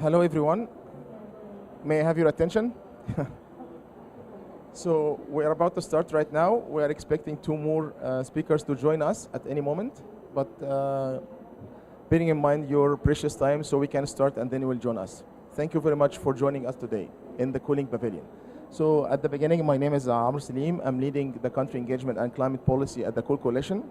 Hello, everyone. May I have your attention? So we are about to start right now. We are expecting two more speakers to join us at any moment, but bearing in mind your precious time, so we can start and then you will join us. Thank you very much for joining us today in the Cooling Pavilion. So at the beginning, my name is Amr Salim. I'm leading the country engagement and climate policy at the Cool Coalition.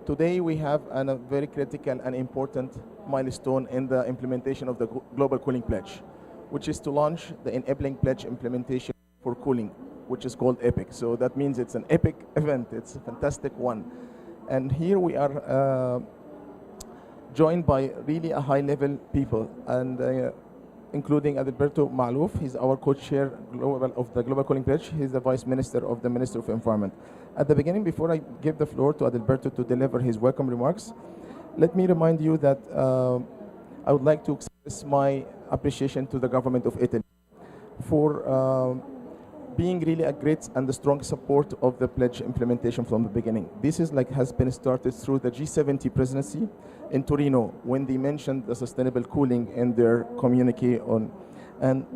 Today we have a very critical and important milestone in the implementation of the Global Cooling Pledge, which is to launch the Enabling Pledge implementation for cooling, which is called EPIC. So that means it's an epic event. It's a fantastic one. And here we are joined by really a high-level people, and including Adalberto Malouf. He's our co-chair of the Global Cooling Pledge. He's the Vice Minister of the Ministry of Environment. At the beginning, before I give the floor to Adalberto to deliver his welcome remarks, let me remind you that I would like to express my appreciation to the government of Italy for being really a great and a strong support of the pledge implementation from the beginning. This is has been started through the G70 Presidency in Torino when they mentioned the sustainable cooling in their communique on, and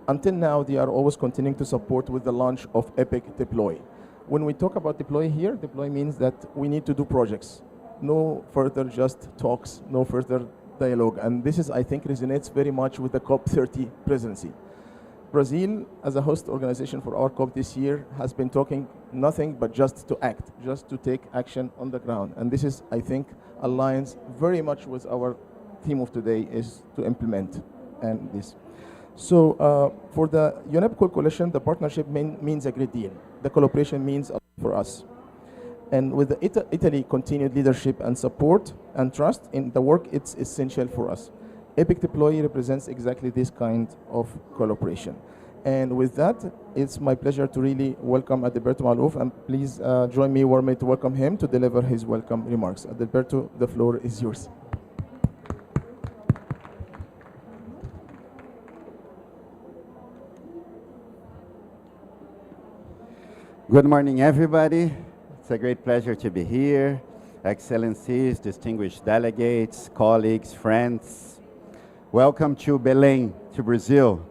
until now they are always continuing to support with the launch of EPIC Deploy. When we talk about deploy here, deploy means that we need to do projects. No further just talks, no further dialogue. And this is, I think, resonates very much with the COP30 presidency. Brazil, as a host organization for our COP this year, has been talking nothing but just to act, just to take action on the ground. And this is, I think, aligns very much with our theme of today, is to implement and this. So for the UNEP Coalition, the partnership means a great deal. The collaboration means a lot for us. And with the Italy continued leadership and support and trust in the work, it's essential for us. EPIC Deploy represents exactly this kind of collaboration. And with that, it's my pleasure to really welcome Adalberto Malouf, and please join me warmly to welcome him to deliver his welcome remarks. Adalberto, the floor is yours. Good morning, everybody. It's a great pleasure to be here. Excellencies, distinguished delegates, colleagues, friends. Welcome to Belém, to Brazil.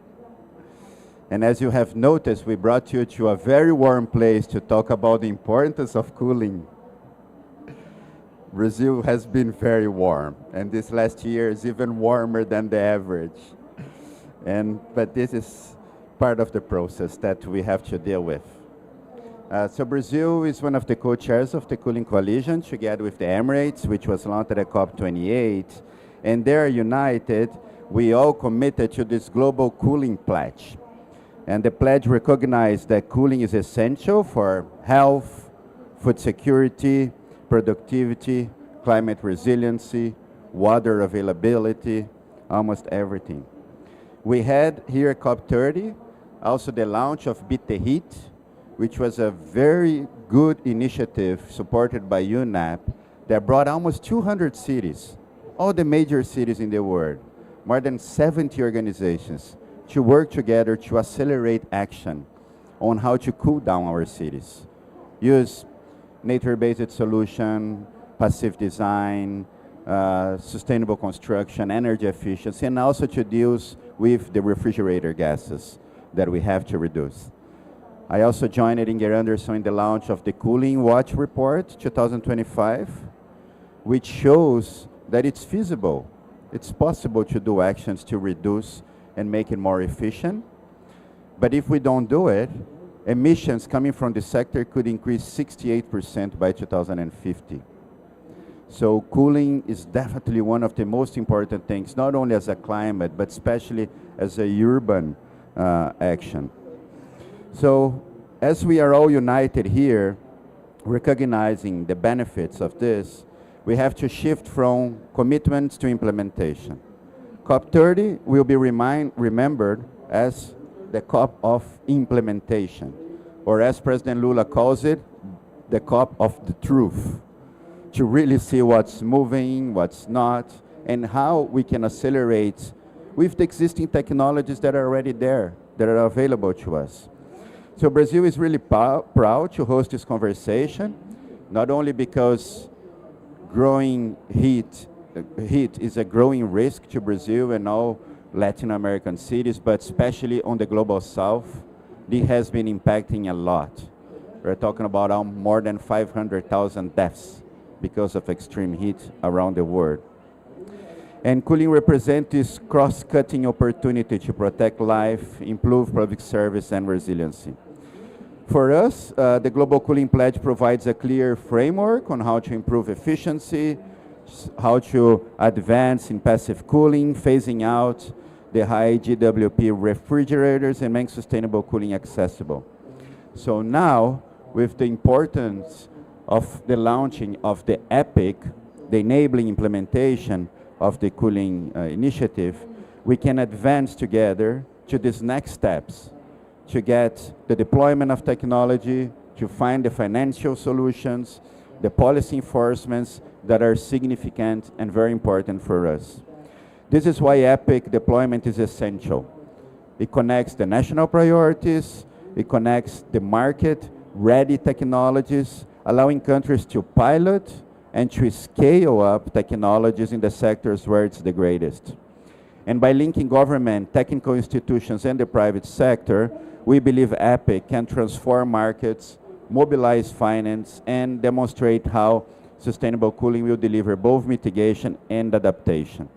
And as you have noticed, we brought you to a very warm place to talk about the importance of cooling. Brazil has been very warm, and this last year is even warmer than the average. But this is part of the process that we have to deal with. So Brazil is one of the co-chairs of the Cooling Coalition, together with the Emirates, which was launched at COP28. And they're united. We all committed to this global cooling pledge. And the pledge recognized that cooling is essential for health, food security, productivity, climate resiliency, water availability, almost everything. We had here at COP30 also the launch of Beat the Heat, which was a very good initiative supported by UNEP that brought almost 200 cities, all the major cities in the world, more than 70 organizations, to work together to accelerate action on how to cool down our cities. Use nature-based solution, passive design, sustainable construction, energy efficiency, and also to deal with the refrigerator gases that we have to reduce. I also joined Inger Anderson in the launch of the Cooling Watch Report 2025, which shows that it's feasible. It's possible to do actions to reduce and make it more efficient. But if we don't do it, emissions coming from the sector could increase 68% by 2050. So cooling is definitely one of the most important things, not only as a climate, but especially as a urban action. So as we are all united here, recognizing the benefits of this, we have to shift from commitments to implementation. COP30 will be remembered as the COP of implementation, or as President Lula calls it, the COP of the truth, to really see what's moving, what's not, and how we can accelerate with the existing technologies that are already there, that are available to us. So Brazil is really proud to host this conversation, not only because growing heat is a growing risk to Brazil and all Latin American cities, but especially on the global south, this has been impacting a lot. We're talking about more than 500,000 deaths because of extreme heat around the world. And cooling represents this cross-cutting opportunity to protect life, improve public service and resiliency. For us, the Global Cooling Pledge provides a clear framework on how to improve efficiency, how to advance in passive cooling, phasing out the high GWP refrigerators and make sustainable cooling accessible. So now, with the importance of the launching of the EPIC, the enabling implementation of the cooling initiative, we can advance together to these next steps to get the deployment of technology, to find the financial solutions, the policy enforcements that are significant and very important for us. This is why EPIC deployment is essential. It connects the national priorities, it connects the market-ready technologies, allowing countries to pilot and to scale up technologies in the sectors where it's the greatest. And by linking government, technical institutions, and the private sector, we believe EPIC can transform markets, mobilize finance, and demonstrate how sustainable cooling will deliver both mitigation and adaptation.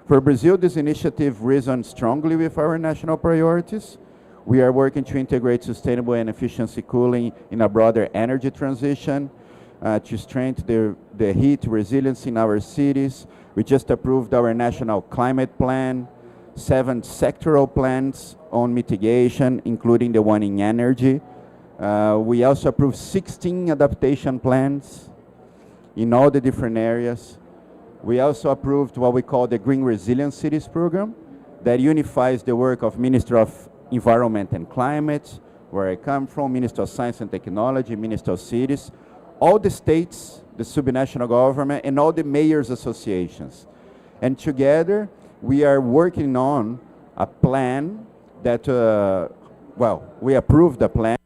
For Brazil, this initiative resonates strongly with our national priorities. We are working to integrate sustainable and efficiency cooling in a broader energy transition, to strengthen the heat resilience in our cities. We just approved our national climate plan, 7 sectoral plans on mitigation, including the one in energy. We also approved 16 adaptation plans in all the different areas. We also approved what we call the Green Resilient Cities program that unifies the work of Minister of Environment and Climate, where I come from, Minister of Science and Technology, Minister of Cities, all the states, the subnational government, and all the mayors' associations. And together, we are working on a plan that, we approved a plan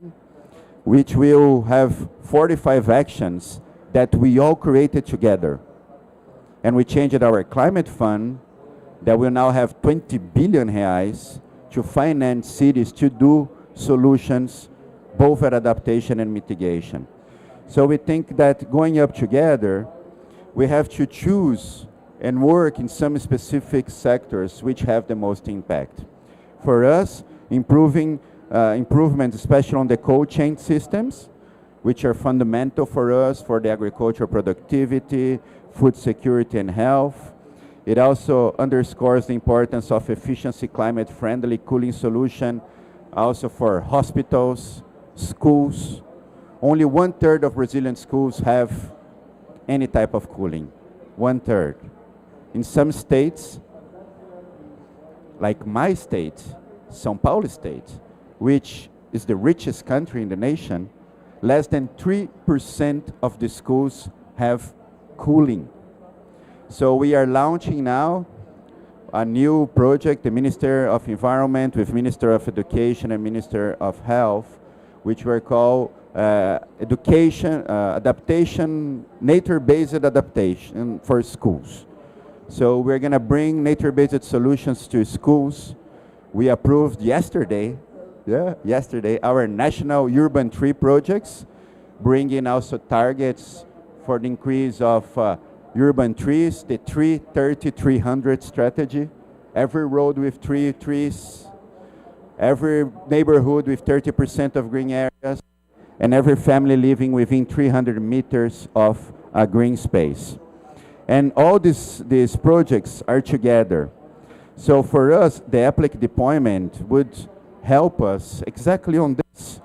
which will have 45 actions that we all created together. And we changed our climate fund that will now have 20 billion reais to finance cities to do solutions both at adaptation and mitigation. So we think that going up together, we have to choose and work in some specific sectors which have the most impact. For us, improvements, especially on the cold chain systems, which are fundamental for us for the agricultural productivity, food security and health. It also underscores the importance of efficiency climate-friendly cooling solution, also for hospitals, schools. Only 1/3 of Brazilian schools have any type of cooling, 1/3. In some states, like my state, São Paulo state, which is the richest country in the nation, less than 3% of the schools have cooling. So we are launching now a new project, the Minister of Environment with Minister of Education and Minister of Health, which we call adaptation, nature-based adaptation for schools. So we're going to bring nature-based solutions to schools. We approved yesterday, our national urban tree projects, bringing also targets for the increase of urban trees, the 330-300 strategy, every road with 3 trees, every neighborhood with 30% of green areas, and every family living within 300 meters of a green space. And all these projects are together. So for us, the EPIC deployment would help us exactly on this,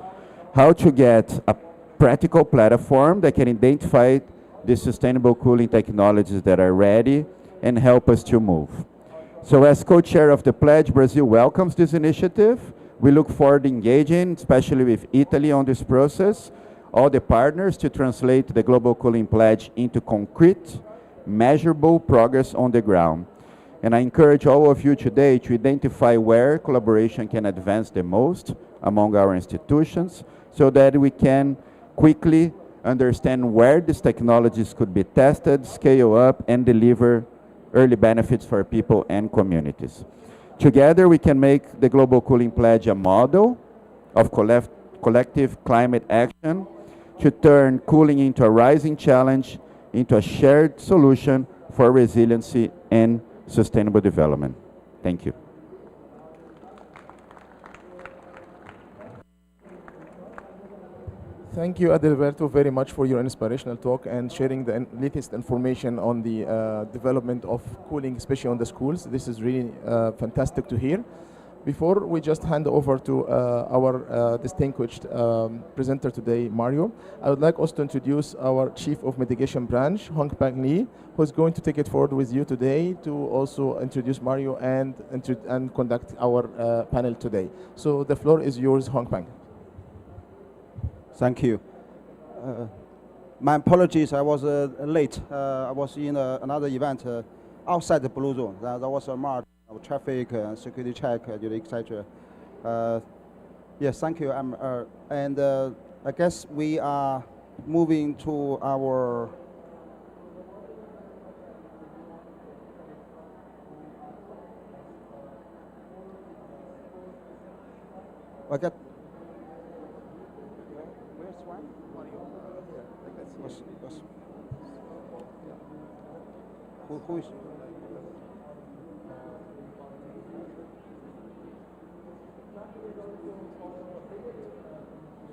how to get a practical platform that can identify the sustainable cooling technologies that are ready and help us to move. So as co-chair of the pledge, Brazil welcomes this initiative. We look forward to engaging, especially with Italy on this process, all the partners to translate the Global Cooling Pledge into concrete, measurable progress on the ground. And I encourage all of you today to identify where collaboration can advance the most among our institutions so that we can quickly understand where these technologies could be tested, scale up, and deliver early benefits for people and communities. Together, we can make the Global Cooling Pledge a model of collective climate action to turn cooling into a rising challenge, into a shared solution for resiliency and sustainable development. Thank you. Thank you, Adalberto, very much for your inspirational talk and sharing the latest information on the development of cooling, especially on the schools. This is really fantastic to hear. Before we just hand over to our distinguished presenter today, Mario, I would like also to introduce our Chief of Mitigation Branch, Hong Pang Lee, who's going to take it forward with you today to also introduce Mario and conduct our panel today. So the floor is yours, Hong Pang. Thank you. My apologies, I was late. I was in another event outside the blue zone. There was a march of traffic, security check, etc. Yes, thank you. And I guess we are moving to our who is?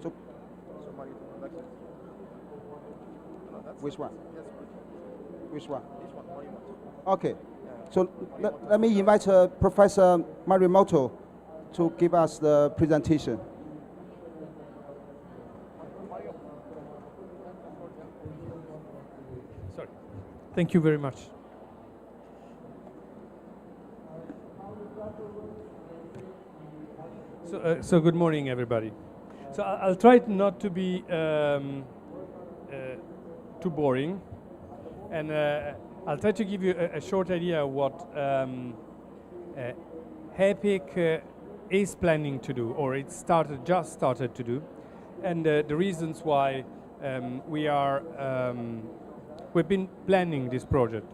So which one? Which one? Okay. So let me invite Professor Morimoto to give us the presentation. Sorry. Thank you very much. So good morning, everybody. So I'll try not to be too boring, and I'll try to give you a short idea of what HEPIC is planning to do, or it just started to do, and the reasons why we've been planning this project.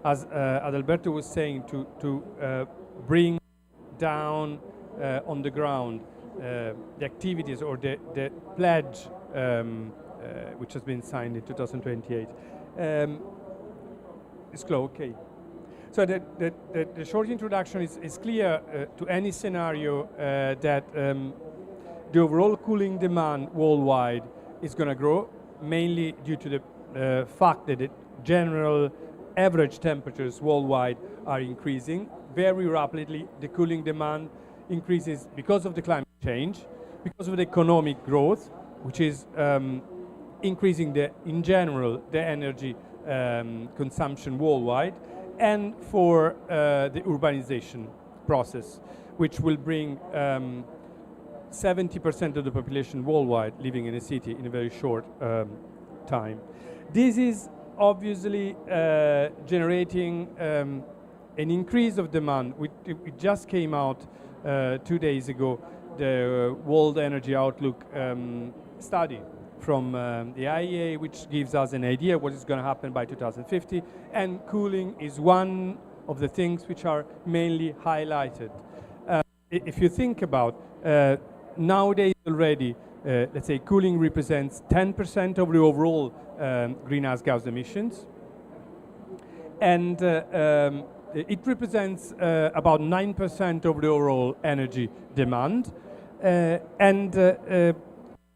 As Adalberto was saying, to bring down on the ground the activities or the pledge which has been signed in 2028. It's close, okay. So the short introduction is clear to any scenario that the overall cooling demand worldwide is going to grow, mainly due to the fact that the general average temperatures worldwide are increasing very rapidly. The cooling demand increases because of the climate change, because of the economic growth, which is increasing in general the energy consumption worldwide, and for the urbanization process, which will bring 70% of the population worldwide living in a city in a very short time. This is obviously generating an increase of demand. It just came out 2 days ago, the World Energy Outlook study from the IEA, which gives us an idea what is going to happen by 2050, and cooling is one of the things which are mainly highlighted. If you think about nowadays already, let's say cooling represents 10% of the overall greenhouse gas emissions, and it represents about 9% of the overall energy demand.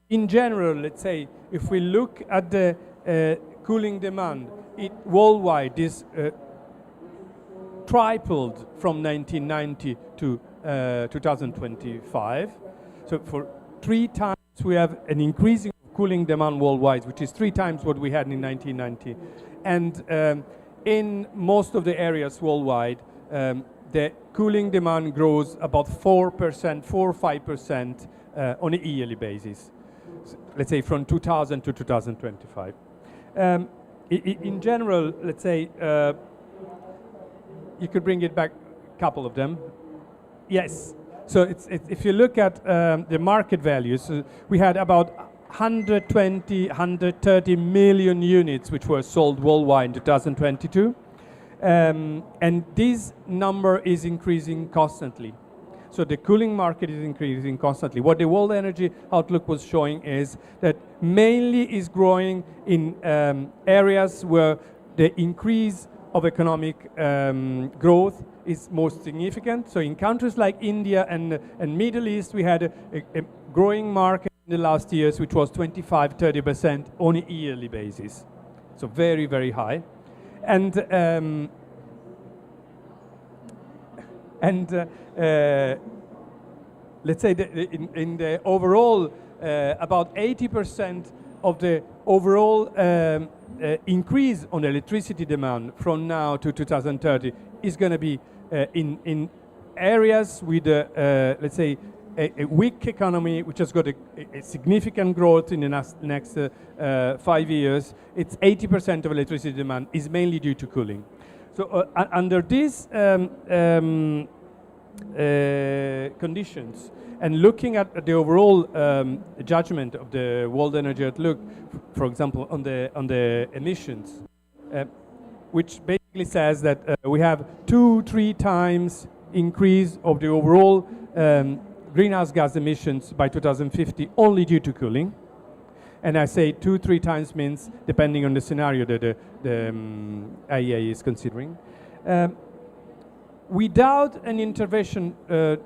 In general, let's say, if we look at the cooling demand, worldwide is tripled from 1990 to 2025. So for 3 times we have an increasing cooling demand worldwide, which is 3 times what we had in 1990. And in most of the areas worldwide, the cooling demand grows about 4% or 5% on a yearly basis. So let's say from 2000 to 2025. In general, let's say, you could bring it back, a couple of them. Yes. So if you look at the market values, we had about 130 million units which were sold worldwide in 2022. And this number is increasing constantly. So the cooling market is increasing constantly. What the World Energy Outlook was showing is that mainly is growing in areas where the increase of economic growth is most significant. So in countries like India and Middle East, we had a growing market in the last years, which was 25-30% on a yearly basis. So very, very high. And let's say in the overall, about 80% of the overall increase on electricity demand from now to 2030 is going to be in areas with, let's say, a weak economy, which has got a significant growth in the next 5 years. It's 80% of electricity demand is mainly due to cooling. So under these conditions, and looking at the overall judgment of the World Energy Outlook, for example, on the emissions, which basically says that we have 2-3 times increase of the overall greenhouse gas emissions by 2050 only due to cooling. And I say 2-3 times means depending on the scenario that the IEA is considering. Without an intervention, a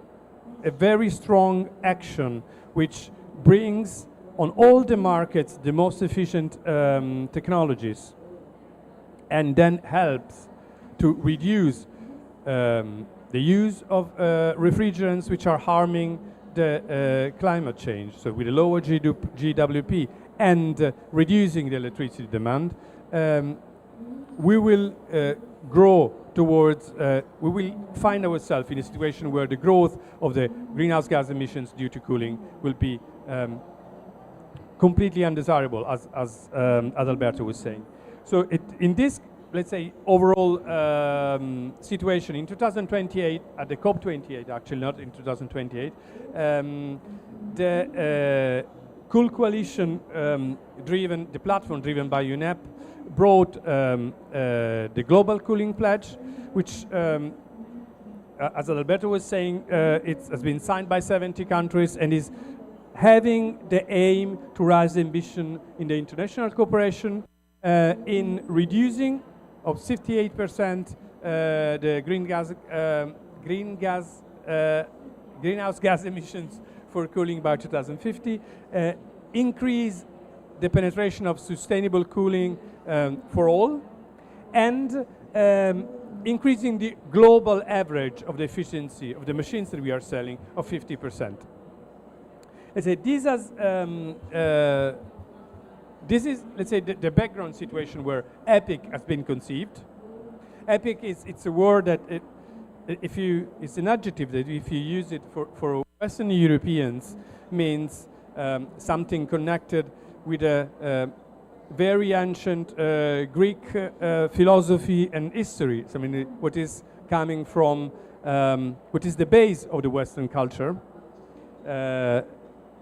very strong action which brings on all the markets the most efficient technologies and then helps to reduce the use of refrigerants which are harming the climate change. So with a lower GWP and reducing the electricity demand, we will grow towards, we will find ourselves in a situation where the growth of the greenhouse gas emissions due to cooling will be completely undesirable, as Alberto was saying. So in this, let's say, overall situation, in 2028, at the COP28, actually not in 2028, the Cool Coalition driven, the platform driven by UNEP, brought the Global Cooling Pledge, which, as Alberto was saying, it has been signed by 70 countries and is having the aim to raise the ambition in the international cooperation in reducing of 58% the greenhouse gas emissions for cooling by 2050, increase the penetration of sustainable cooling for all, and increasing the global average of the efficiency of the machines that we are selling of 50%. Let's say this is, let's say, the background situation where EPIC has been conceived. EPIC it's a word that it's an adjective that if you use it for Western Europeans means something connected with a very ancient Greek philosophy and history. So, I mean, what is coming from, what is the base of the Western culture.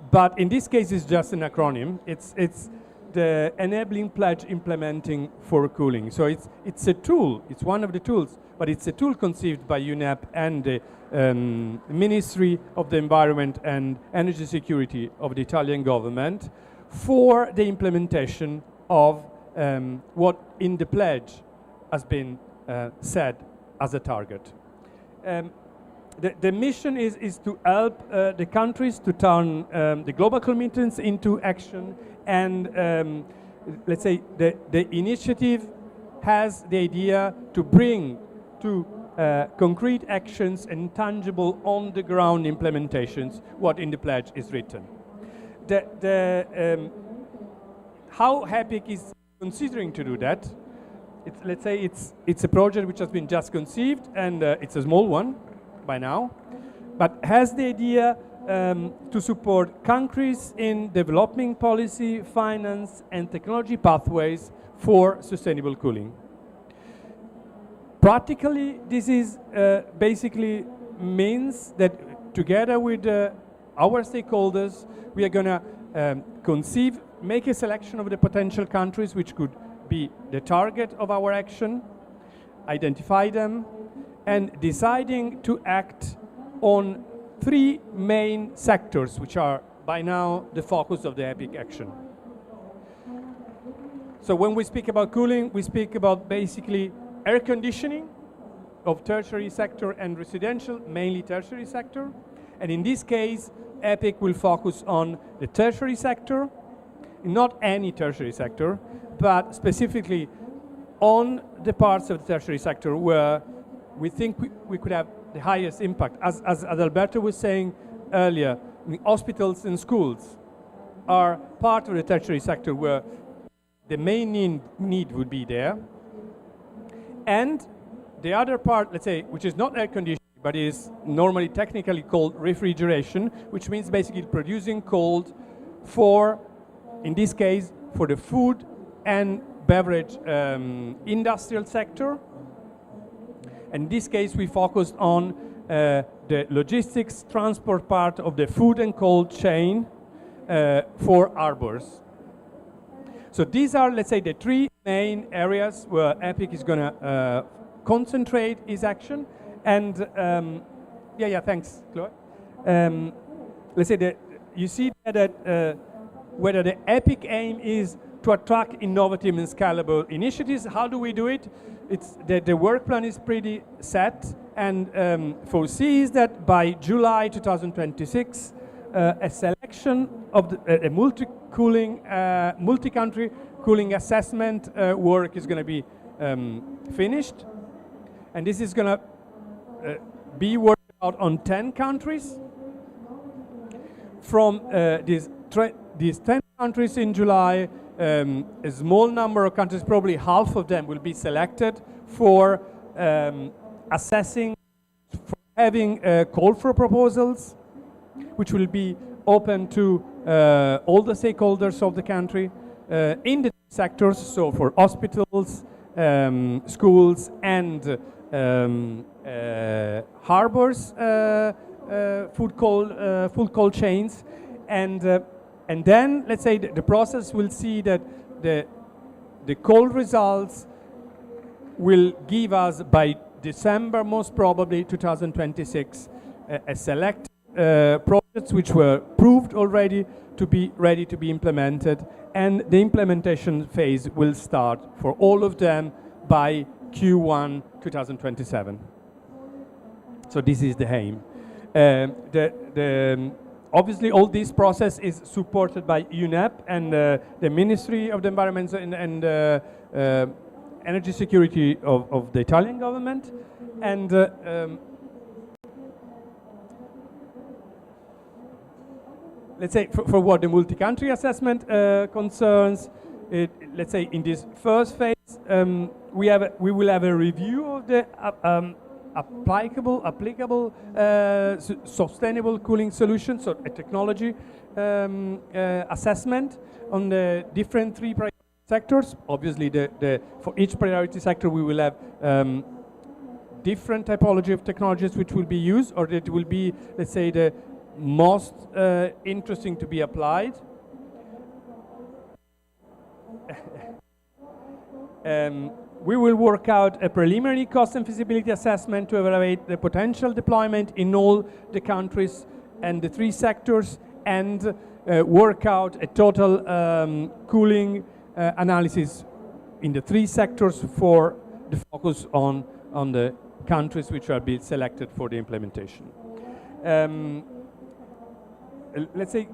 But in this case, it's just an acronym. It's the enabling pledge implementing for cooling. So it's a tool. It's one of the tools, but it's a tool conceived by UNEP and the Ministry of the Environment and Energy Security of the Italian government for the implementation of what in the pledge has been said as a target. The mission is to help the countries to turn the global commitments into action, and let's say the initiative has the idea to bring to concrete actions and tangible on-the-ground implementations what in the pledge is written. How HEPIC is considering to do that, let's say it's a project which has been just conceived, and it's a small one by now, but has the idea to support countries in developing policy, finance, and technology pathways for sustainable cooling. Practically, this is basically means that together with our stakeholders, we are going to make a selection of the potential countries which could be the target of our action, identify them, and deciding to act on 3 main sectors, which are by now the focus of the EPIC action. So when we speak about cooling, we speak about basically air conditioning of tertiary sector and residential, mainly tertiary sector. And in this case, EPIC will focus on the tertiary sector, not any tertiary sector, but specifically on the parts of the tertiary sector where we think we could have the highest impact. As Adalberto was saying earlier, the hospitals and schools are part of the tertiary sector where the main need would be there. And the other part, let's say, which is not air conditioning, but is normally technically called refrigeration, which means basically producing cold for, in this case, for the food and beverage industrial sector. In this case, we focused on the logistics transport part of the food and cold chain for harbors. So these are, let's say, the 3 main areas where EPIC is going to concentrate its action. And thanks, Chloe. Let's say that you see that whether the EPIC aim is to attract innovative and scalable initiatives. How do we do it? It's the work plan is pretty set and foresees that by July 2026, a selection of a multi-country cooling assessment work is going to be finished, and this is going to be worked out on 10 countries. From these 10 countries in July, a small number of countries, probably half of them, will be selected for assessing, for having call for proposals, which will be open to all the stakeholders of the country in the sectors, so for hospitals, schools, and harbors, food cold chains, and then let's say the process will see that the call results will give us by December, most probably 2026, a select projects which were proved already to be ready to be implemented, and the implementation phase will start for all of them by Q1 2027. So this is the aim. Obviously, all this process is supported by UNEP and the Ministry of the Environment and Energy Security of the Italian government. And let's say for what the multi-country assessment concerns, let's say in this first phase, we will have a review of the applicable sustainable cooling solutions, so a technology assessment on the different 3 priority sectors. Obviously, for each priority sector, we will have different typology of technologies which will be used, or that will be, let's say, the most interesting to be applied. We will work out a preliminary cost and feasibility assessment to evaluate the potential deployment in all the countries and the 3 sectors, and work out a total cooling analysis in the 3 sectors for the focus on the countries which are being selected for the implementation. Let's say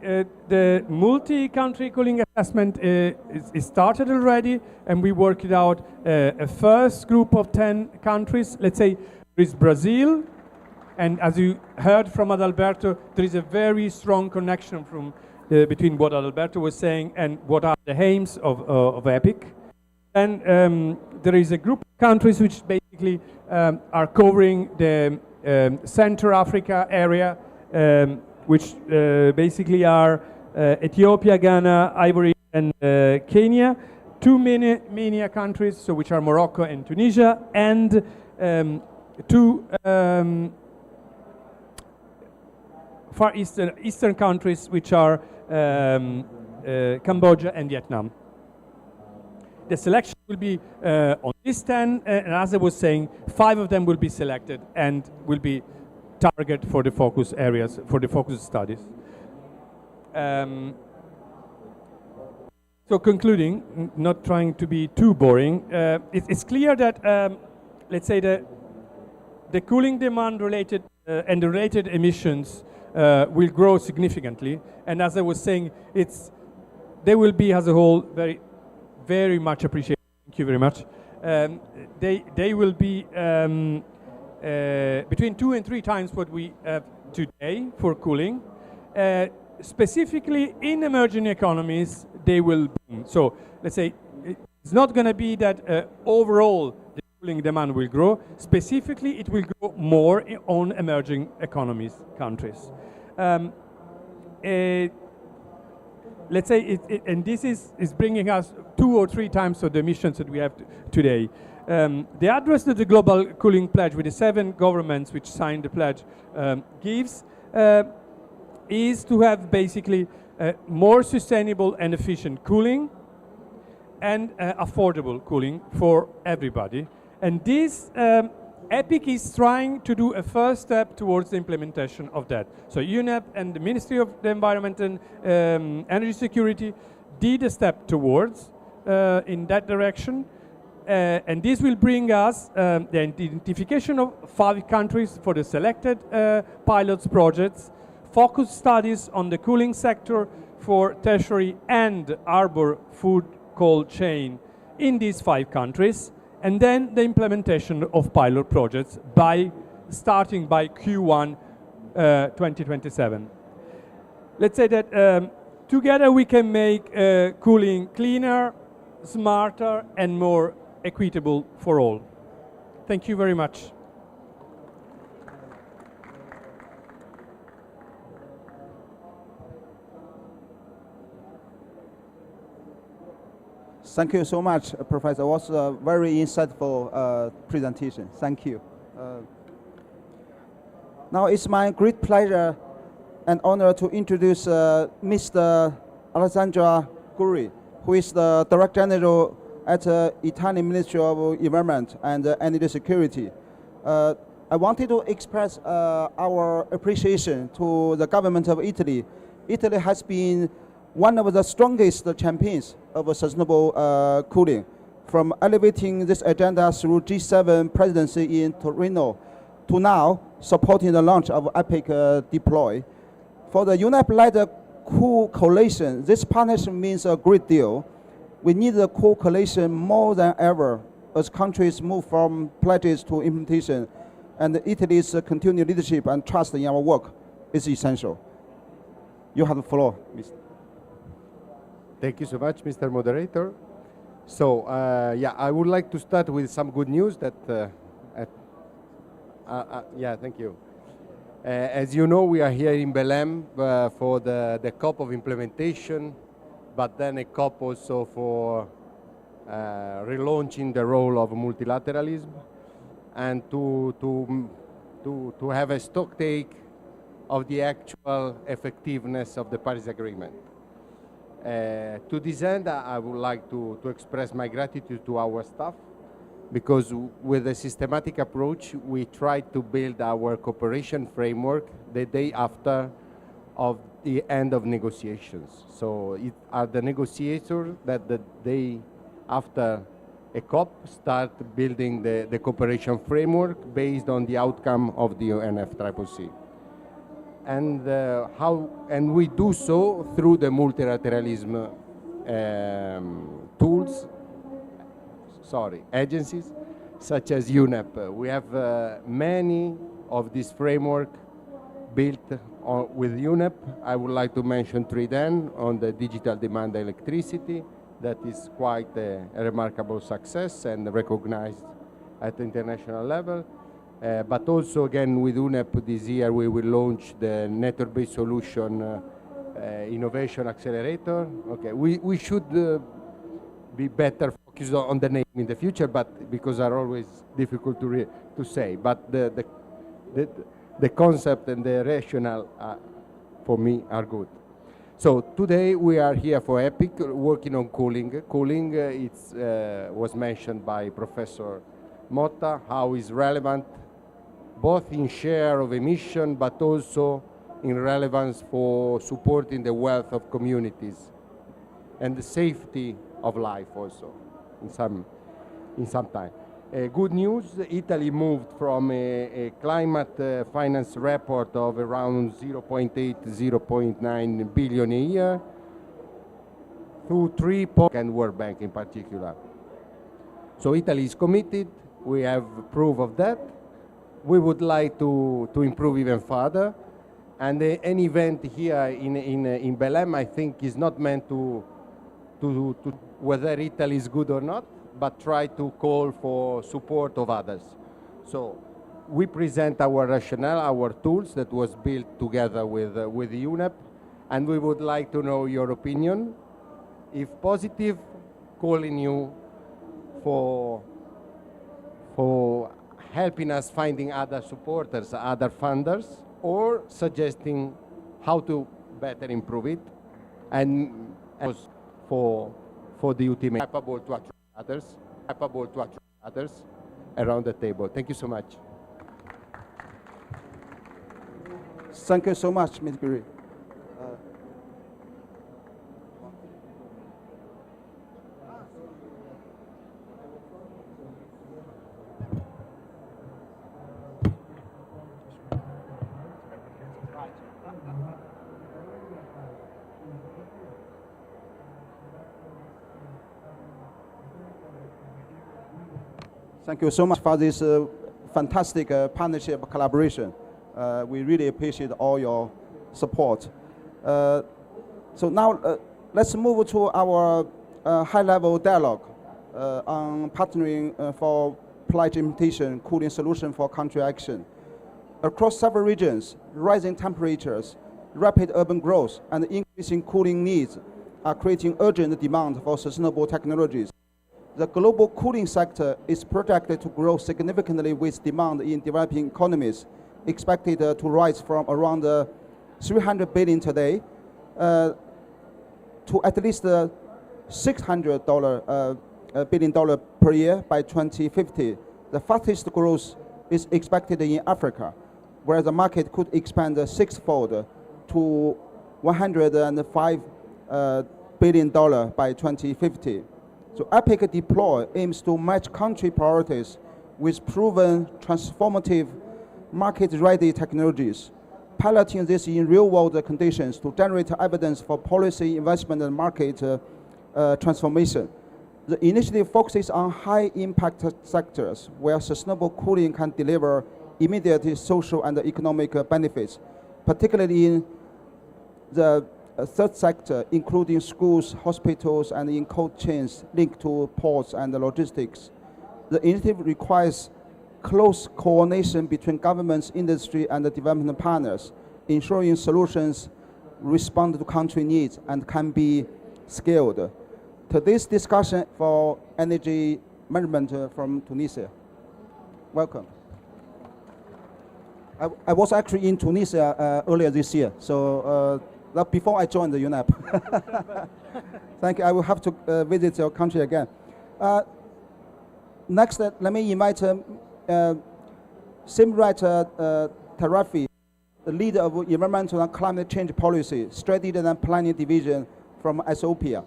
the multi-country cooling assessment is started already, and we worked it out a first group of 10 countries. Let's say there is Brazil, and as you heard from Adalberto, there is a very strong connection between what Adalberto was saying and what are the aims of EPIC. And there is a group of countries which basically are covering the Central Africa area, which basically are Ethiopia, Ghana, Ivory, and Kenya, 2 MENA countries, so which are Morocco and Tunisia, and 2 Far Eastern countries, which are Cambodia and Vietnam. The selection will be on this 10, and as I was saying, 5 of them will be selected and will be target for the focus areas, for the focus studies. So concluding, not trying to be too boring, it's clear that, let's say, the cooling demand related and the related emissions will grow significantly. And as I was saying, they will be, as a whole, very, very much appreciated. Thank you very much. They will be between 2 and 3 times what we have today for cooling. Specifically in emerging economies, they will boom. So let's say it's not going to be that overall the cooling demand will grow. Specifically, it will grow more on emerging economies, countries. Let's say, and this is bringing us 2 or 3 times of the emissions that we have today. The address that the Global Cooling Pledge with the 7 governments which signed the pledge gives is to have basically more sustainable and efficient cooling and affordable cooling for everybody. And this EPIC is trying to do a first step towards the implementation of that. So UNEP and the Ministry of the Environment and Energy Security did a step towards in that direction. And this will bring us the identification of 5 countries for the selected pilots projects, focus studies on the cooling sector for tertiary and arbor food cold chain in these 5 countries, and then the implementation of pilot projects starting by Q1 2027. Let's say that together we can make cooling cleaner, smarter, and more equitable for all. Thank you very much. Thank you so much, Professor. It was a very insightful presentation. Thank you. Now it's my great pleasure and honor to introduce Mr. Alessandro Guri, who is the Director General at Italian Ministry of Environment and Energy Security. I wanted to express our appreciation to the government of Italy. Italy has been one of the strongest champions of sustainable cooling, from elevating this agenda through G7 presidency in Torino to now supporting the launch of EPIC deploy. For the UNEP-led cool coalition, this partnership means a great deal. We need the cool coalition more than ever as countries move from pledges to implementation, and Italy's continued leadership and trust in our work is essential. You have the floor, Mr. Thank you so much, Mr. Moderator. So, yeah, I would like to start with some good news that, yeah, thank you. As you know, we are here in Belém for the COP of implementation, but then a COP also for relaunching the role of multilateralism and to have a stock take of the actual effectiveness of the Paris Agreement. To this end, I would like to express my gratitude to our staff, because with a systematic approach, we tried to build our cooperation framework the day after of the end of negotiations. So it are the negotiators that the day after a COP start building the cooperation framework based on the outcome of the UNFCCC. And we do so through the multilateralism agencies such as UNEP. We have many of this framework built with UNEP. I would like to mention 3 then on the digital demand electricity. That is quite a remarkable success and recognized at the international level. But also, again, with UNEP this year, we will launch the network-based solution innovation accelerator. Okay, we should be better focused on the name in the future, but because are always difficult to say. But the concept and the rationale for me are good. So today we are here for EPIC, working on cooling. Cooling was mentioned by Professor Motta, how is relevant both in share of emission, but also in relevance for supporting the wealth of communities and the safety of life also in some time. Good news, Italy moved from a climate finance report of around 0.8, 0.9 billion a year to 3 and World Bank in particular. So Italy is committed, we have proof of that. We would like to improve even further. And an event here in Belém, I think, is not meant to whether Italy is good or not, but try to call for support of others. So we present our rationale, our tools that was built together with UNEP, and we would like to know your opinion. If positive, calling you for helping us finding other supporters, other funders, or suggesting how to better improve it, and for the ultimate capable to attract others around the table. Thank you so much. Thank you so much, Ms. Guri. Thank you so much for this fantastic partnership collaboration. We really appreciate all your support. So now let's move to our high-level dialogue on partnering for pledge implementation, cooling solution for country action. Across several regions, rising temperatures, rapid urban growth, and increasing cooling needs are creating urgent demand for sustainable technologies. The global cooling sector is projected to grow significantly, with demand in developing economies expected to rise from around $300 billion today to at least $600 billion per year by 2050. The fastest growth is expected in Africa, where the market could expand sixfold to $105 billion by 2050. So EPIC Deploy aims to match country priorities with proven, transformative, market-ready technologies, piloting this in real-world conditions to generate evidence for policy, investment, and market transformation. The initiative focuses on high-impact sectors where sustainable cooling can deliver immediate social and economic benefits, particularly in the third sector, including schools, hospitals, and in cold chains linked to ports and logistics. The initiative requires close coordination between governments, industry, and the development partners, ensuring solutions respond to country needs and can be scaled. Today's discussion for energy management from Tunisia. Welcome. I was actually in Tunisia earlier this year, so before I joined the UNEP. Thank you. I will have to visit your country again. Next, let me invite Simrat Tarafi, the leader of Environmental and Climate Change Policy, Strategy and Planning Division from Ethiopia.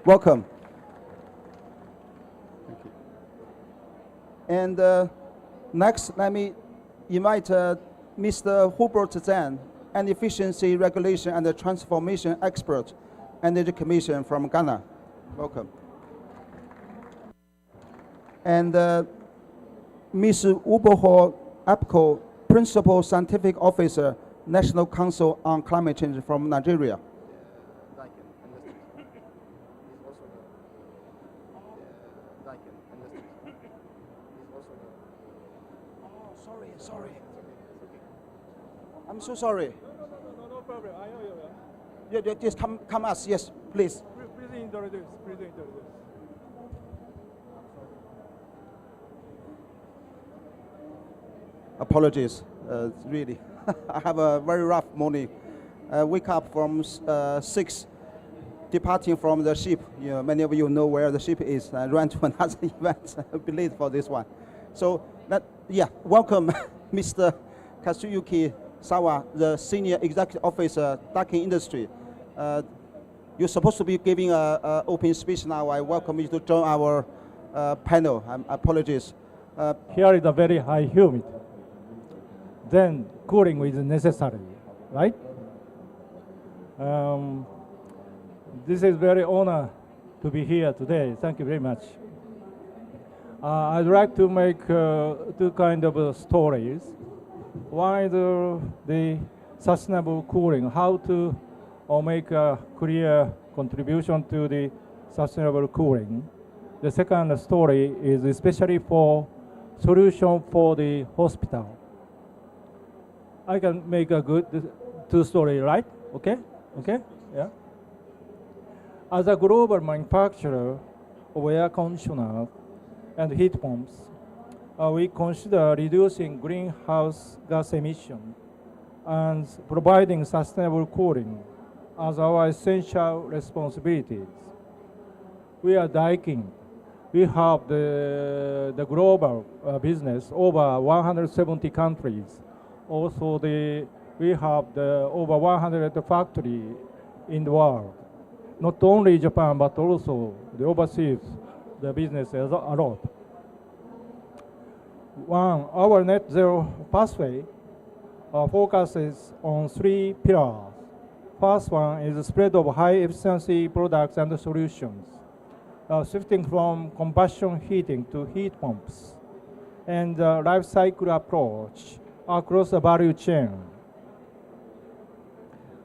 Welcome. Thank you. And next, let me invite Mr. Hubert Zan, an efficiency, regulation, and transformation expert, Energy Commission from Ghana. Welcome. And Ms. Uboho Apko, Principal Scientific Officer, National Council on Climate Change from Nigeria. Sorry. I'm so sorry. No problem. I know you. Yeah, just come us. Yes, please. Please introduce. Apologies. Really. I have a very rough morning. Wake up from 6, departing from the ship. You know, many of you know where the ship is. I ran to another event. I'll be late for this one. So, welcome Mr. Katsuyuki Sawa, the Senior Executive Officer, Docking Industry. You're supposed to be giving an open speech now. I welcome you to join our panel. Apologies. Here is a very high humidity. Then cooling is necessary, right? This is very honor to be here today. Thank you very much. I'd like to make two kind of stories. One is the sustainable cooling, how to make a clear contribution to the sustainable cooling. The second story is especially for solution for the hospital. I can make a good two story, right? Okay? Okay? Yeah. As a global manufacturer of air conditioners and heat pumps, we consider reducing greenhouse gas emission and providing sustainable cooling as our essential responsibilities. We are Daikin. We have the global business over 170 countries. Also, we have over 100 factories in the world. Not only Japan, but also the overseas, the business is a lot. Our net zero pathway focuses on 3 pillars. First one is the spread of high efficiency products and solutions, shifting from combustion heating to heat pumps, and life cycle approach across the value chain.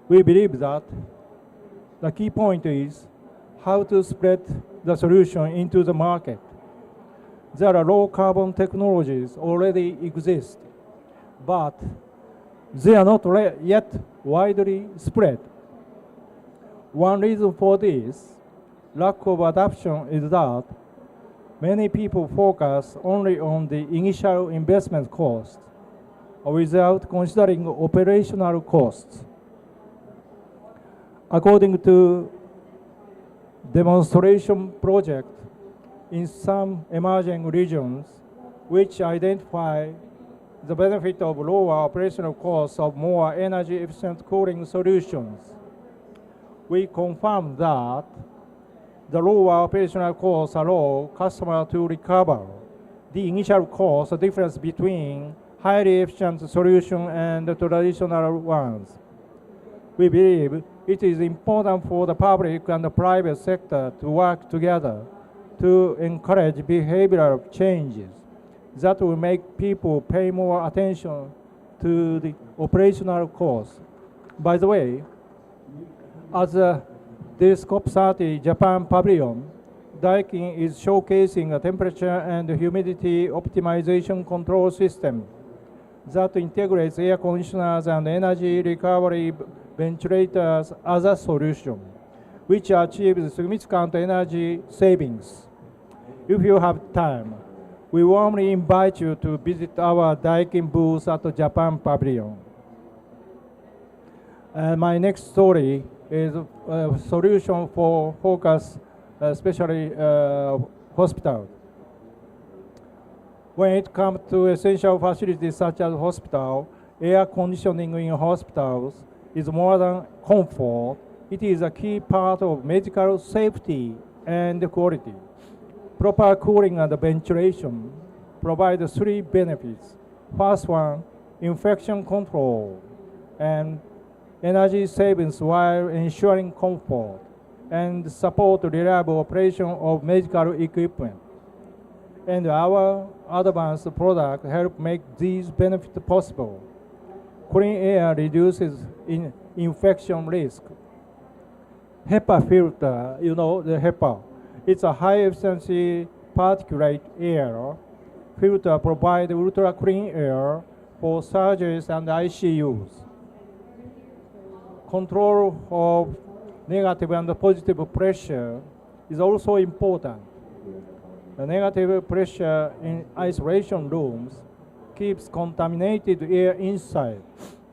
We believe that the key point is how to spread the solution into the market. There are low carbon technologies already exist, but they are not yet widely spread. One reason for this lack of adoption is that many people focus only on the initial investment cost without considering operational costs. According to demonstration project in some emerging regions, which identify the benefit of lower operational costs of more energy efficient cooling solutions, we confirm that the lower operational costs allow customers to recover the initial cost difference between highly efficient solution and the traditional ones. We believe it is important for the public and the private sector to work together to encourage behavioral changes that will make people pay more attention to the operational costs. By the way, as this COP30 Japan Pavilion, Daikin is showcasing a temperature and humidity optimization control system that integrates air conditioners and energy recovery ventilators as a solution, which achieves significant energy savings. If you have time, we warmly invite you to visit our Daikin booth at the Japan Pavilion. My next story is a solution for focus, especially hospitals. When it comes to essential facilities such as hospital, air conditioning in hospitals is more than comfort. It is a key part of medical safety and quality. Proper cooling and ventilation provide 3 benefits. First one, infection control and energy savings while ensuring comfort and support reliable operation of medical equipment. And our advanced product help make these benefits possible. Clean air reduces infection risk. HEPA filter, you know the HEPA. It's a high efficiency particulate air filter provide ultra clean air for surgeries and ICUs. Control of negative and positive pressure is also important. The negative pressure in isolation rooms keeps contaminated air inside,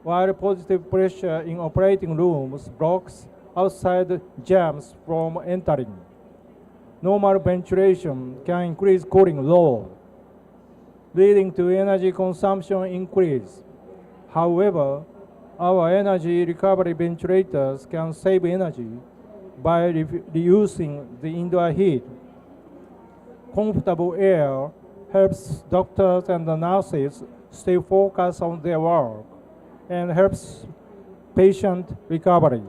while positive pressure in operating rooms blocks outside germs from entering. Normal ventilation can increase cooling load, leading to energy consumption increase. However, our energy recovery ventilators can save energy by reducing the indoor heat. Comfortable air helps doctors and nurses stay focused on their work and helps patient recovery.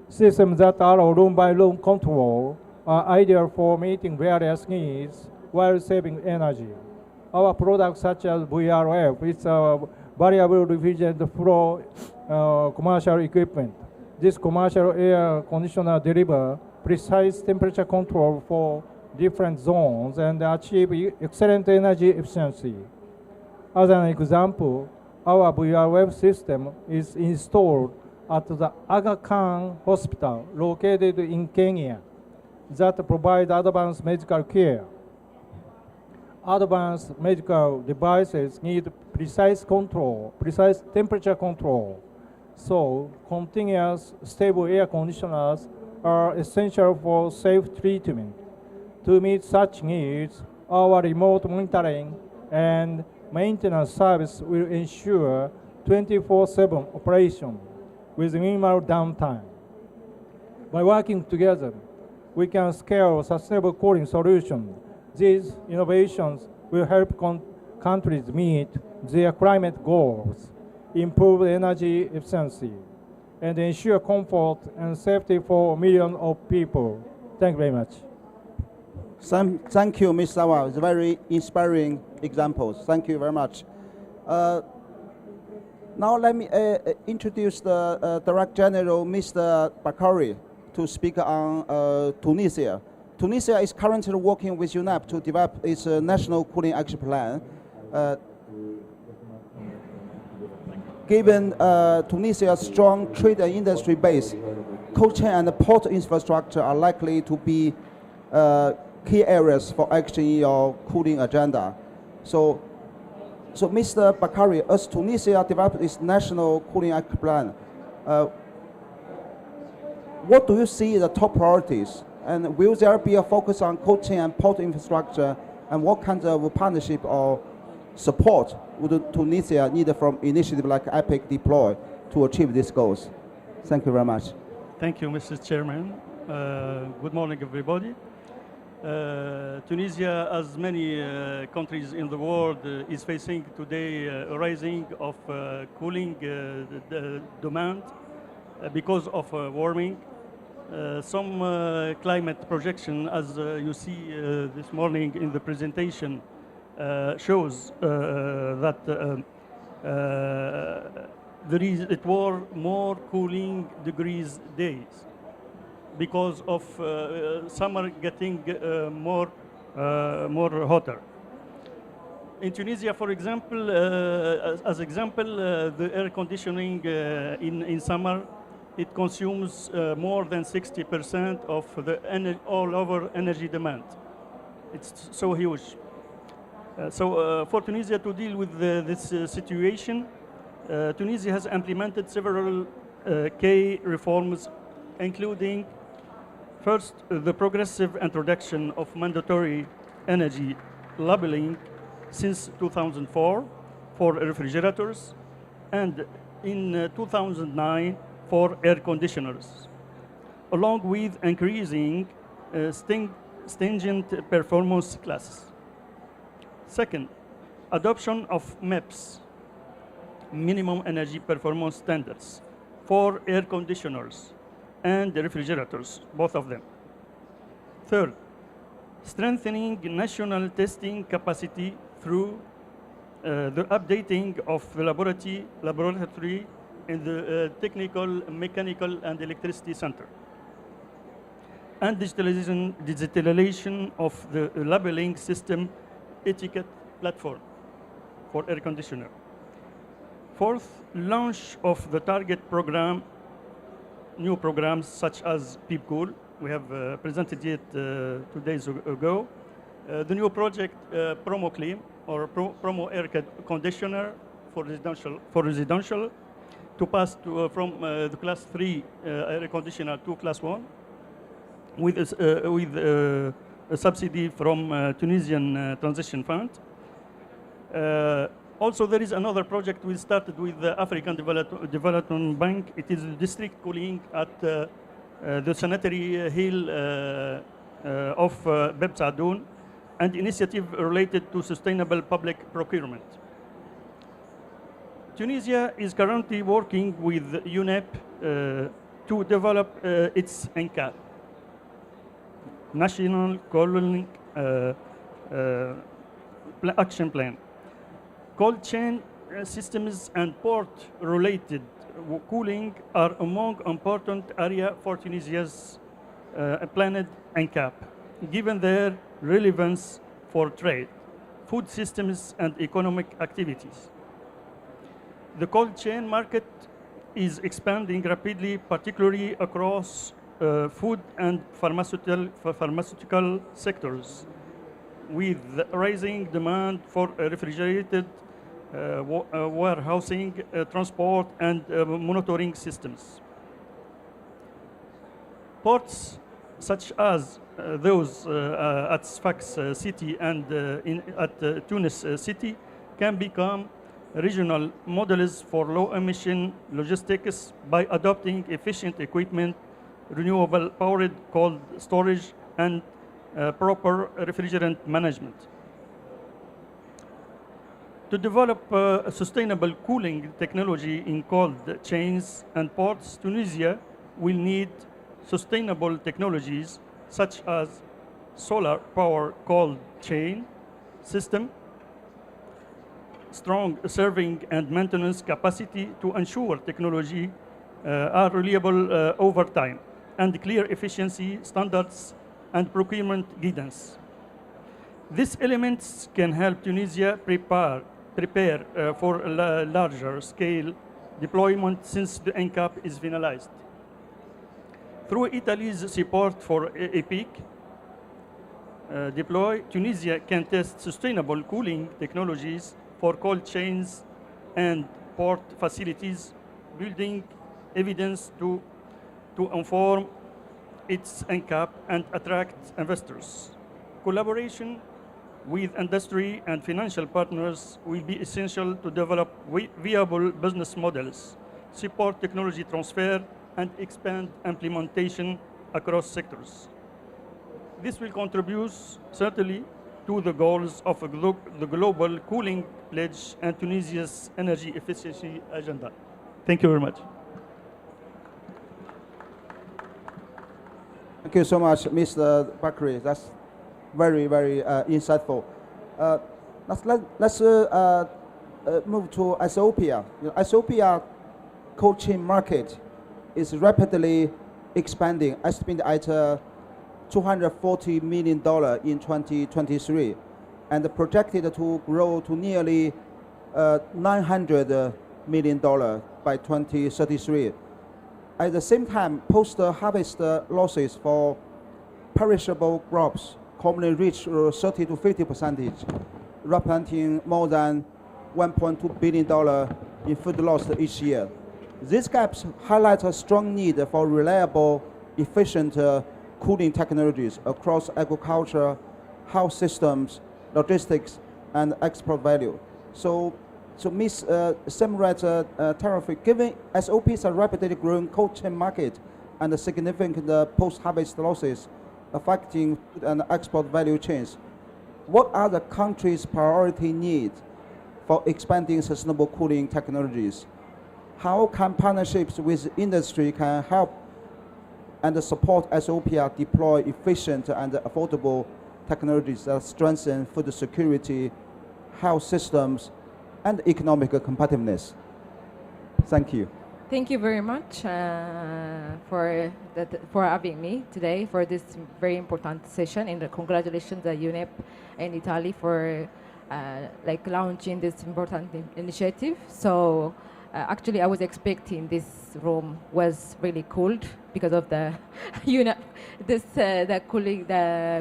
Systems that allow room-by-room control are ideal for meeting various needs while saving energy. Our products such as VRF, it's a variable refrigerant flow commercial equipment. This commercial air conditioner delivers precise temperature control for different zones and achieve excellent energy efficiency. As an example, our VRF system is installed at the Aga Khan Hospital located in Kenya that provides advanced medical care. Advanced medical devices need precise control, precise temperature control. So continuous stable air conditioners are essential for safe treatment. To meet such needs, our remote monitoring and maintenance service will ensure 24/7 operation with minimal downtime. By working together, we can scale sustainable cooling solutions. These innovations will help countries meet their climate goals, improve energy efficiency, and ensure comfort and safety for millions of people. Thank you very much. Thank you, Ms. Sawa. It's very inspiring examples. Thank you very much. Now let me introduce the Director General, Mr. Bakari, to speak on Tunisia. Tunisia is currently working with UNEP to develop its national cooling action plan. Given Tunisia's strong trade and industry base, cold chain and port infrastructure are likely to be key areas for action in your cooling agenda. So Mr. Bakari, as Tunisia developed its national cooling action plan, what do you see the top priorities? And will there be a focus on cold chain and port infrastructure? And what kind of partnership or support would Tunisia need from initiatives like EPIC deploy to achieve these goals? Thank you very much. Thank you, Mr. Chairman. Good morning, everybody. Tunisia, as many countries in the world, is facing today a rising of cooling demand because of warming. Some climate projection, as you see this morning in the presentation, shows that it were more cooling degrees days because of summer getting more hotter. In Tunisia, for example, the air conditioning in summer, it consumes more than 60% of the all over energy demand. It's so huge. For Tunisia to deal with this situation, Tunisia has implemented several key reforms, including first, the progressive introduction of mandatory energy labeling since 2004 for refrigerators, and in 2009 for air conditioners, along with increasing stringent performance classes. Second, adoption of MEPS, minimum energy performance standards, for air conditioners and refrigerators, both of them. Third, strengthening national testing capacity through the updating of the laboratory in the technical, mechanical, and electricity center, and digitalization of the labeling system etiquette platform for air conditioner. Fourth, launch of the target program, new programs such as PeepCool. We have presented it 2 days ago. The new project, PromoClean, or promo air conditioner for residential to pass from the class 3 air conditioner to class 1 with a subsidy from Tunisian Transition Fund. Also, there is another project we started with the African Development Bank. It is district cooling at the sanitary hill of Beb Sadoun, and initiative related to sustainable public procurement. Tunisia is currently working with UNEP to develop its NCAP, National Cooling Action Plan. Cold chain systems and port-related cooling are among important areas for Tunisia's planned NCAP, given their relevance for trade, food systems, and economic activities. The cold chain market is expanding rapidly, particularly across food and pharmaceutical sectors, with rising demand for refrigerated warehousing, transport, and monitoring systems. Ports such as those at Sfax City and at Tunis City can become regional models for low-emission logistics by adopting efficient equipment, renewable powered cold storage, and proper refrigerant management. To develop a sustainable cooling technology in cold chains and ports, Tunisia will need sustainable technologies such as solar power cold chain system, strong serving and maintenance capacity to ensure technology are reliable over time, and clear efficiency standards and procurement guidance. These elements can help Tunisia prepare for a larger scale deployment since the NCAP is finalized. Through Italy's support for EPIC deploy, Tunisia can test sustainable cooling technologies for cold chains and port facilities, building evidence to inform its NCAP and attract investors. Collaboration with industry and financial partners will be essential to develop viable business models, support technology transfer, and expand implementation across sectors. This will contribute certainly to the goals of the global cooling pledge and Tunisia's energy efficiency agenda. Thank you very much. Thank you so much, Mr. Bakri. That's very, very insightful. Let's move to Ethiopia. Ethiopia cold chain market is rapidly expanding, estimated at $240 million in 2023, and projected to grow to nearly $900 million by 2033. At the same time, post-harvest losses for perishable crops commonly reach 30 to 50%, representing more than $1.2 billion in food loss each year. These gaps highlight a strong need for reliable, efficient cooling technologies across agriculture, health systems, logistics, and export value. So Ms. Semrat Tarafi, given SOP's rapidly growing cold chain market and the significant post-harvest losses affecting food and export value chains, what are the country's priority needs for expanding sustainable cooling technologies? How can partnerships with industry can help and support Ethiopia deploy efficient and affordable technologies that strengthen food security, health systems, and economic competitiveness? Thank you. Thank you very much for having me today for this very important session, and congratulations to UNEP and Italy for launching this important initiative. So actually, I was expecting this room was really cold because of the UNEP, the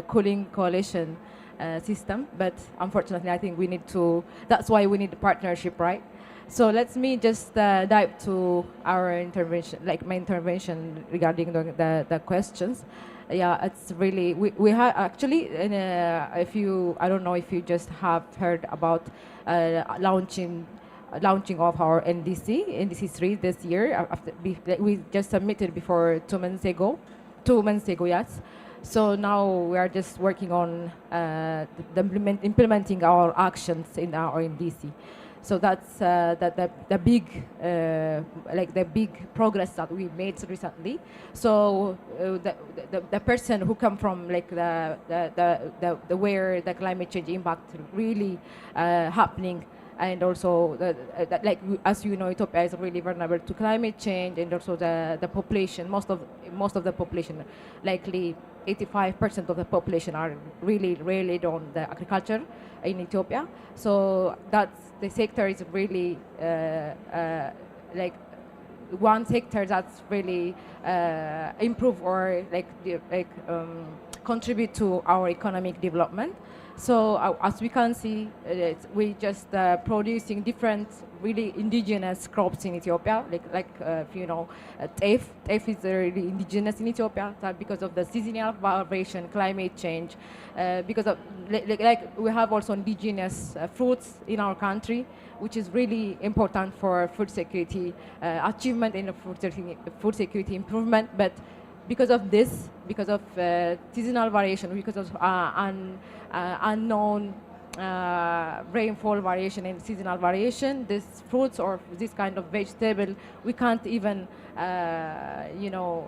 cooling coalition system. But unfortunately, I think we need to. That's why we need a partnership, right? So let me just dive to our intervention, like my intervention regarding the questions. Yeah, it's really we have actually. If you, I don't know if you just have heard about launching of our NDC 3 this year. We just submitted before 2 months ago. 2 months ago, yes. So now we are just working on implementing our actions in our NDC. So that's the big the big progress that we made recently. So the person who come from like the where the climate change impact really happening, and also like as you know, Ethiopia is really vulnerable to climate change, and also the population, most of the population, likely 85% of the population are really relied on the agriculture in Ethiopia. So that's the sector is really like one sector that's really improve or contribute to our economic development. So as we can see, we just producing different really indigenous crops in Ethiopia, you know, teff. Teff is really indigenous in Ethiopia because of the seasonal variation, climate change, because of like we have also indigenous fruits in our country, which is really important for food security achievement and food security improvement. But because of this, because of seasonal variation, because of unknown rainfall variation and seasonal variation, these fruits or this kind of vegetable, we can't even, you know,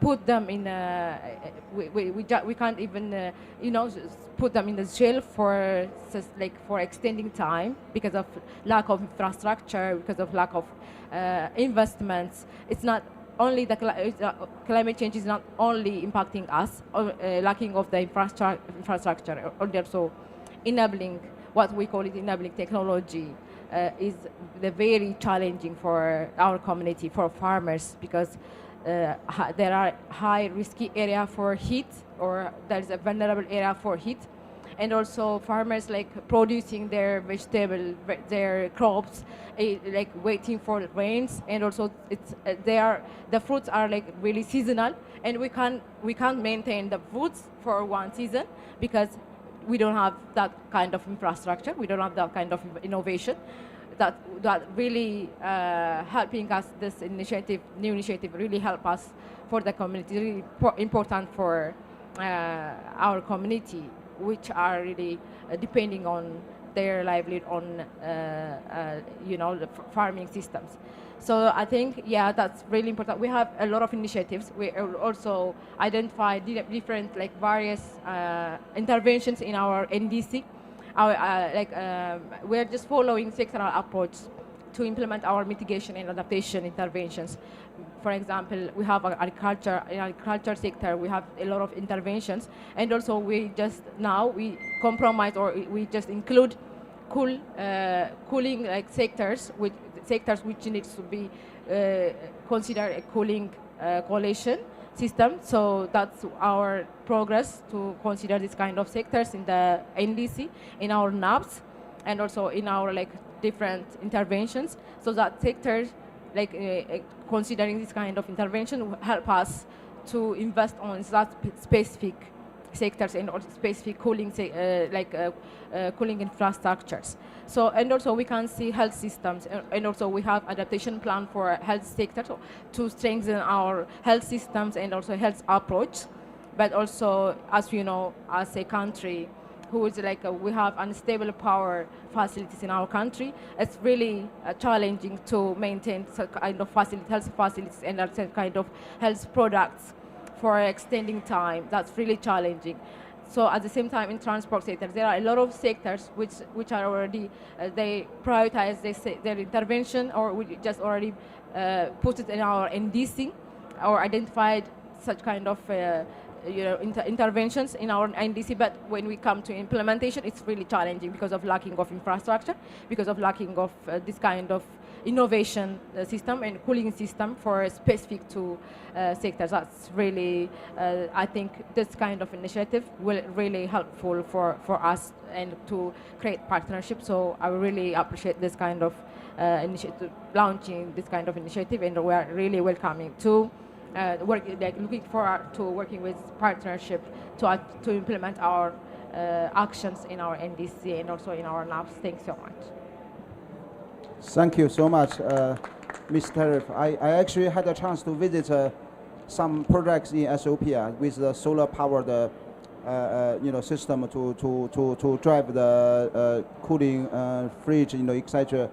put them in. We can't even, you know, put them in the shelf for extending time because of lack of infrastructure, because of lack of investments. It's not only the climate change is not only impacting us, or lacking of the infrastructure, or also enabling what we call it enabling technology is very challenging for our community, for farmers, because there are high risky area for heat, or there's a vulnerable area for heat. And also farmers like producing their vegetable, their crops, like waiting for rains, and also it's the fruits are like really seasonal, and we can't maintain the fruits for one season because we don't have that kind of infrastructure, we don't have that kind of innovation. That really helping us. This new initiative, really help us for the community. Really important for our community, which are really depending on their livelihood on you know, the farming systems. So I think, yeah, that's really important. We have a lot of initiatives. We also identify different like various interventions in our NDC. We're just following sectoral approach to implement our mitigation and adaptation interventions. For example, we have agriculture. In agriculture sector, we have a lot of interventions, and also we compromise, or we just include cooling like sectors which needs to be considered a cooling coalition system. So that's our progress to consider this kind of sectors in the NDC, in our NAPs, and also in our like different interventions. So that sectors like considering this kind of intervention will help us to invest on that specific sectors and also specific cooling cooling infrastructures. So, and also we can see health systems, and also we have adaptation plan for health sector to strengthen our health systems and also health approach. But also, as you know, as a country who is like we have unstable power facilities in our country, it's really challenging to maintain some kind of health facilities and also kind of health products for extending time. That's really challenging. So at the same time, in transport sectors, there are a lot of sectors which are already, they prioritize their intervention, or we just already put it in our NDC, or identified such kind of interventions in our NDC. But when we come to implementation, it's really challenging because of lacking of infrastructure, because of lacking of this kind of innovation system and cooling system for specific to sectors. That's really, I think this kind of initiative will really helpful for us and to create partnerships. So I really appreciate this kind of initiative, launching this kind of initiative, and we are really welcoming to looking forward to working with partnership to implement our actions in our NDC and also in our labs. Thanks so much. Thank you so much, Ms. Tariff. I actually had a chance to visit some projects in Ethiopia with the solar-powered system to drive the cooling fridge, etc.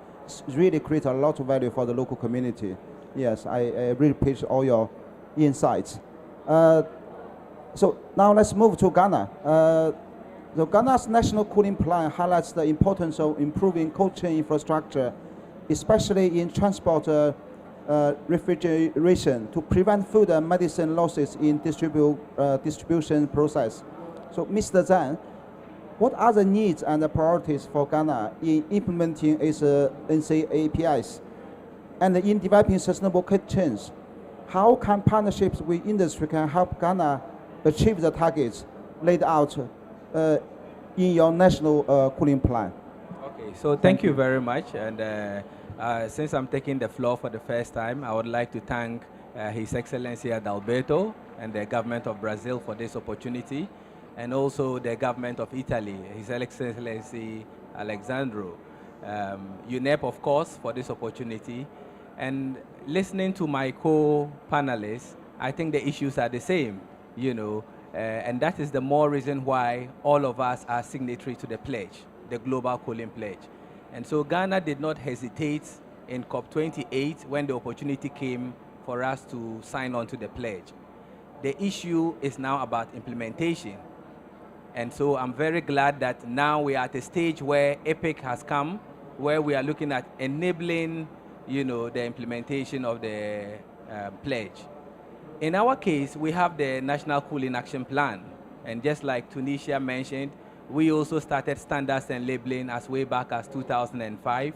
Really create a lot of value for the local community. Yes, I really appreciate all your insights. So now let's move to Ghana. Ghana's national cooling plan highlights the importance of improving cold chain infrastructure, especially in transport refrigeration, to prevent food and medicine losses in distribution process. So, Mr. Zhang, what are the needs and the priorities for Ghana in implementing its NCAPIs? And in developing sustainable cold chains, how can partnerships with industry can help Ghana achieve the targets laid out in your national cooling plan? Okay, so thank you very much. And since I'm taking the floor for the first time, I would like to thank His Excellency Adalberto and the government of Brazil for this opportunity, and also the government of Italy, His Excellency Alexandro, UNEP, of course, for this opportunity. And listening to my co-panelists, I think the issues are the same, and that is the more reason why all of us are signatory to the pledge, the Global Cooling Pledge. And so Ghana did not hesitate in COP28 when the opportunity came for us to sign on to the pledge. The issue is now about implementation. And so I'm very glad that now we are at a stage where EPIC has come, where we are looking at enabling the implementation of the pledge. In our case, we have the National Cooling Action Plan. And just like Tunisia mentioned, we also started standards and labeling as way back as 2005,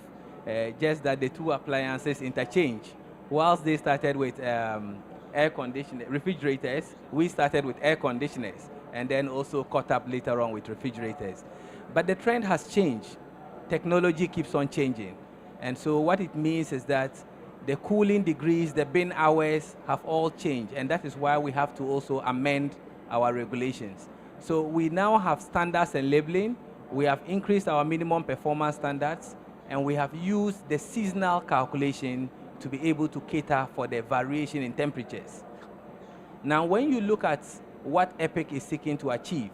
just that the two appliances interchange. Whilst they started with air conditioners, refrigerators, we started with air conditioners, and then also caught up later on with refrigerators. But the trend has changed. Technology keeps on changing. And so what it means is that the cooling degrees, the bin hours have all changed, and that is why we have to also amend our regulations. So we now have standards and labeling, we have increased our minimum performance standards, and we have used the seasonal calculation to be able to cater for the variation in temperatures. Now, when you look at what EPIC is seeking to achieve,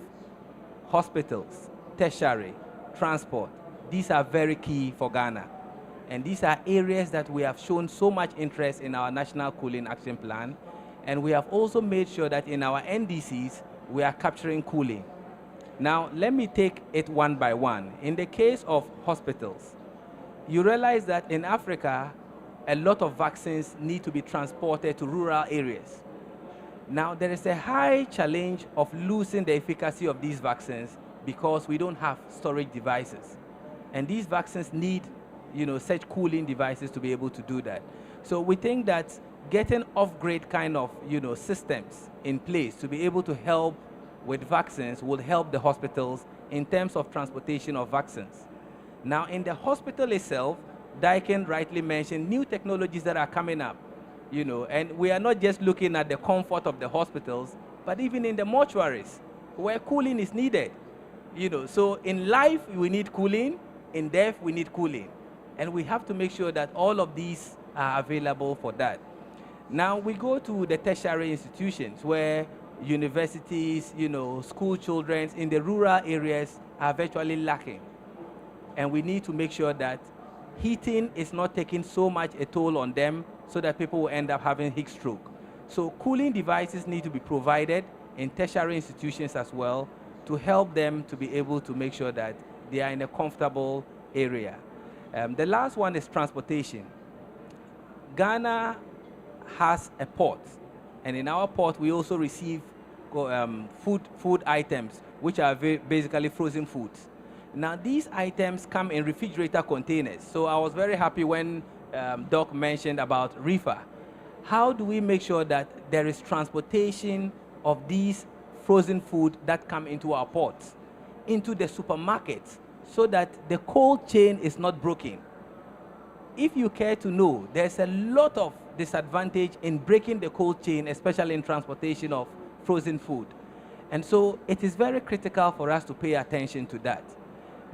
hospitals, tertiary, transport, these are very key for Ghana. And these are areas that we have shown so much interest in our National Cooling Action Plan. And we have also made sure that in our NDCs, we are capturing cooling. Now, let me take it one by one. In the case of hospitals, you realize that in Africa, a lot of vaccines need to be transported to rural areas. Now, there is a high challenge of losing the efficacy of these vaccines because we don't have storage devices. And these vaccines need such cooling devices to be able to do that. So we think that getting off-grid kind of, systems in place to be able to help with vaccines will help the hospitals in terms of transportation of vaccines. Now, in the hospital itself, Daiken rightly mentioned new technologies that are coming up, and we are not just looking at the comfort of the hospitals, but even in the mortuaries where cooling is needed. So in life, we need cooling. In death, we need cooling. And we have to make sure that all of these are available for that. Now we go to the tertiary institutions where universities, school children in the rural areas are virtually lacking. And we need to make sure that heating is not taking so much a toll on them so that people will end up having heat stroke. So cooling devices need to be provided in tertiary institutions as well to help them to be able to make sure that they are in a comfortable area. The last one is transportation. Ghana has a port, and in our port we also receive food items, which are basically frozen foods. Now these items come in refrigerator containers. So I was very happy when Doc mentioned about reefer. How do we make sure that there is transportation of these frozen food that come into our ports, into the supermarkets, so that the cold chain is not broken? If you care to know, there's a lot of disadvantage in breaking the cold chain, especially in transportation of frozen food. And so it is very critical for us to pay attention to that.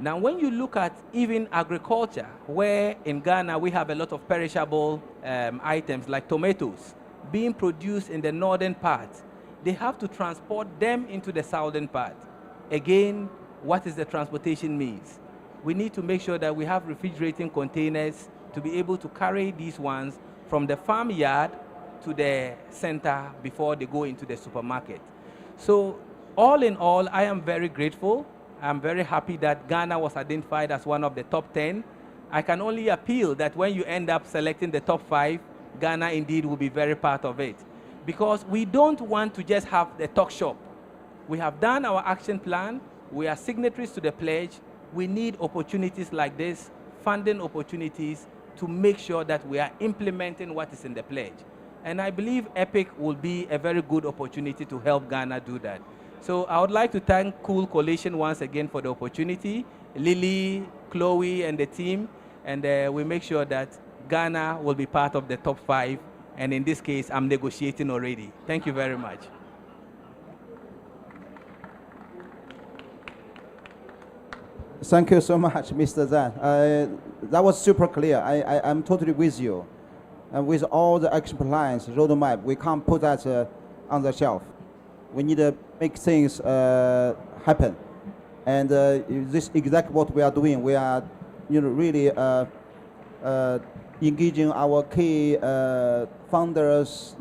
Now, when you look at even agriculture, where in Ghana we have a lot of perishable items like tomatoes being produced in the northern part, they have to transport them into the southern part. Again, what is the transportation means? We need to make sure that we have refrigerating containers to be able to carry these ones from the farmyard to the center before they go into the supermarket. So all in all, I am very grateful. I'm very happy that Ghana was identified as one of the top 10. I can only appeal that when you end up selecting the top 5, Ghana indeed will be very part of it. Because we don't want to just have the talk shop. We have done our action plan. We are signatories to the pledge. We need opportunities like this, funding opportunities, to make sure that we are implementing what is in the pledge. And I believe EPIC will be a very good opportunity to help Ghana do that. So I would like to thank Cool Coalition once again for the opportunity, Lily, Chloe, and the team, and we make sure that Ghana will be part of the top 5, and in this case, I'm negotiating already. Thank you very much. Thank you so much, Mr. Zan. That was super clear. I'm totally with you. And with all the action plans, roadmap, we can't put that on the shelf. We need to make things happen. And this is exactly what we are doing. We are, really engaging our key founders,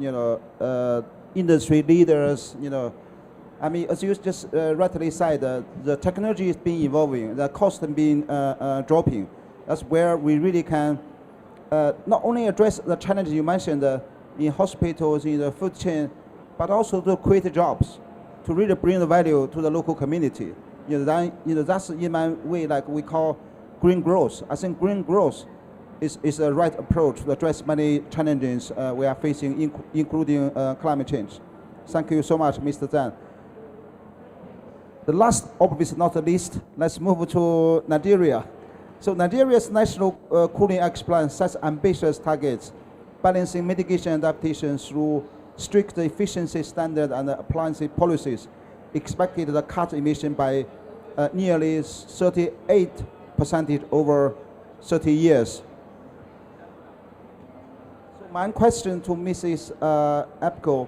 industry leaders, I mean, as you just rightly said, the technology is being evolving, the cost has been dropping. That's where we really can not only address the challenges you mentioned in hospitals, in the food chain, but also to create jobs, to really bring the value to the local community. That's in my way, like we call green growth. I think green growth is the right approach to address many challenges we are facing, including climate change. Thank you so much, Mr. Zhang. The last, obviously not the least, let's move to Nigeria. So Nigeria's national cooling action plan sets ambitious targets, balancing mitigation and adaptation through strict efficiency standard and appliance policies, expected to cut emission by nearly 38% over 30 years. So my question to Mrs. Apco,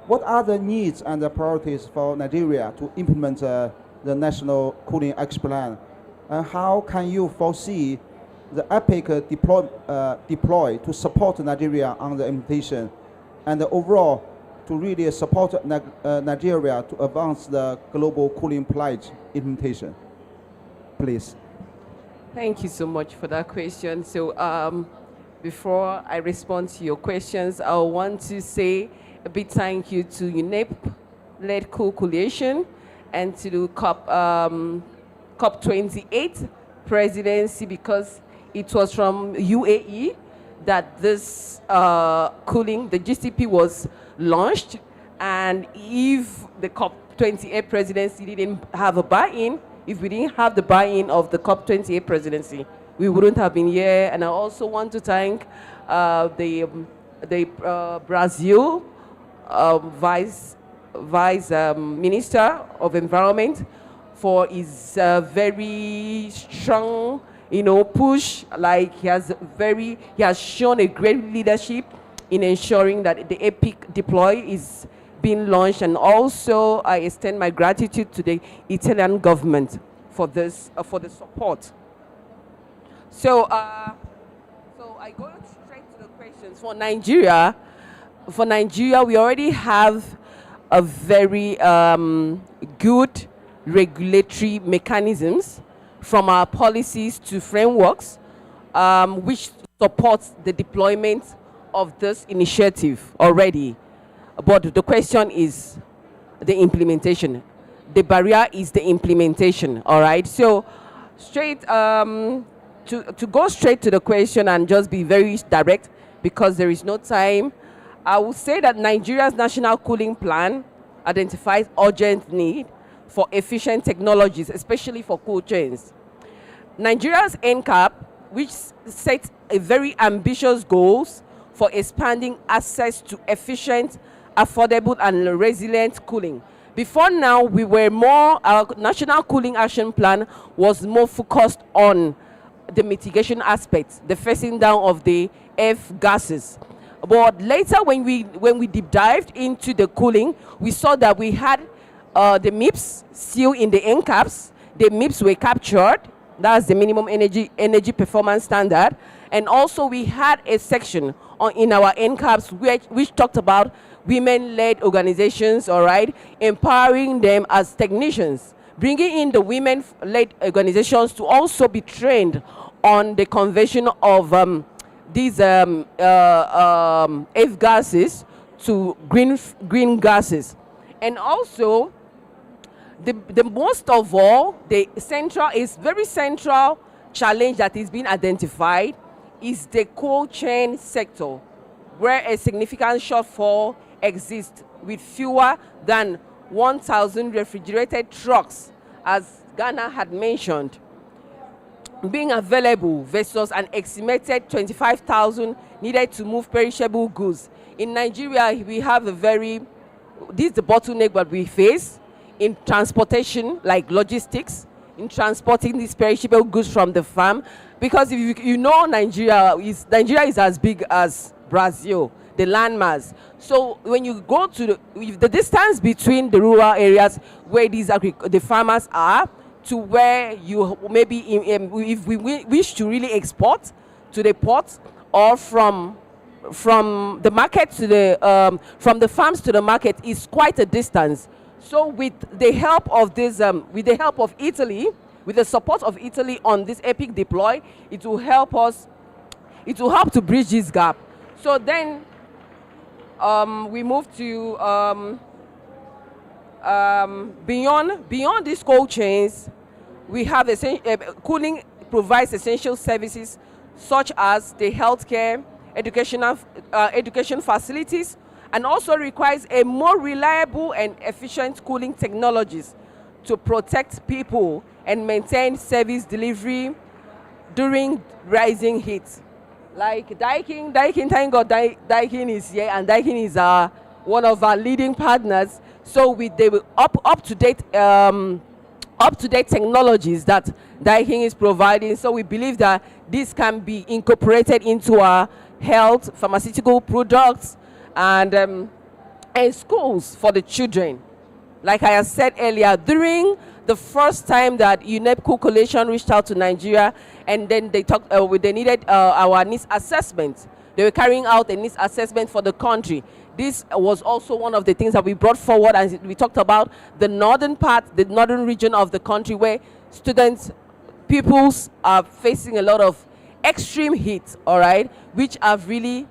what are the needs and the priorities for Nigeria to implement the national cooling action plan? And how can you foresee the EPIC deploy to support Nigeria on the implementation, and overall to really support Nigeria to advance the global cooling pledge implementation? Please. Thank you so much for that question. So before I respond to your questions, I want to say a big thank you to UNEP-led coalition and to the COP28 Presidency, because it was from UAE that this cooling, the GCP was launched. And if the COP28 Presidency didn't have a buy-in, if we didn't have the buy-in of the COP28 Presidency, we wouldn't have been here. And I also want to thank the Brazil Vice Minister of Environment for his very strong, push. Like he has shown a great leadership in ensuring that the EPIC deploy is being launched. And also, I extend my gratitude to the Italian government for this, for the support. So I go straight to the questions. For Nigeria, we already have a very good regulatory mechanisms, from our policies to frameworks, which supports the deployment of this initiative already. But the question is the implementation. The barrier is the implementation, all right? So straight to to go straight to the question and just be very direct, because there is no time, I would say that Nigeria's national cooling plan identifies urgent need for efficient technologies, especially for cold chains. Nigeria's NCAP, which sets a very ambitious goals for expanding access to efficient, affordable, and resilient cooling. Before now, our national cooling action plan was more focused on the mitigation aspects, the phasing down of the F gases. But later, when we deep dived into the cooling, we saw that we had the MIPS still in the NCAPs. The MIPS were captured. That's the minimum energy performance standard. And also we had a section in our NCAPs which talked about women-led organizations, all right, empowering them as technicians, bringing in the women-led organizations to also be trained on the conversion of these F gases to green gases. And also, the most of all, the very central challenge that is being identified is the cold chain sector, where a significant shortfall exists with fewer than 1,000 refrigerated trucks, as Ghana had mentioned, being available versus an estimated 25,000 needed to move perishable goods. In Nigeria, we have this is the bottleneck that we face in transportation, like logistics, in transporting these perishable goods from the farm. Because if you know Nigeria is as big as Brazil, the landmass. So when you go to the distance between the rural areas where the farmers are to where you maybe if we wish to really export to the port, or from the market to the from the farms to the market, is quite a distance. So with the help of this, with the help of Italy, with the support of Italy on this EPIC deploy, it will help us. It will help to bridge this gap. So then we move to beyond these cold chains. We have cooling provides essential services such as the healthcare, education facilities, and also requires a more reliable and efficient cooling technologies to protect people and maintain service delivery during rising heat. Like Daikin, thank God Daikin is here, and Daikin is one of our leading partners. So with the up-to-date technologies that Daikin is providing, so we believe that this can be incorporated into our health, pharmaceutical products, and schools for the children. Like I have said earlier, during the first time that UNEP Coalition reached out to Nigeria, and then they talked, they needed our needs assessment. They were carrying out a needs assessment for the country. This was also one of the things that we brought forward, and we talked about the northern part, the northern region of the country, where pupils are facing a lot of extreme heat, all right, which have really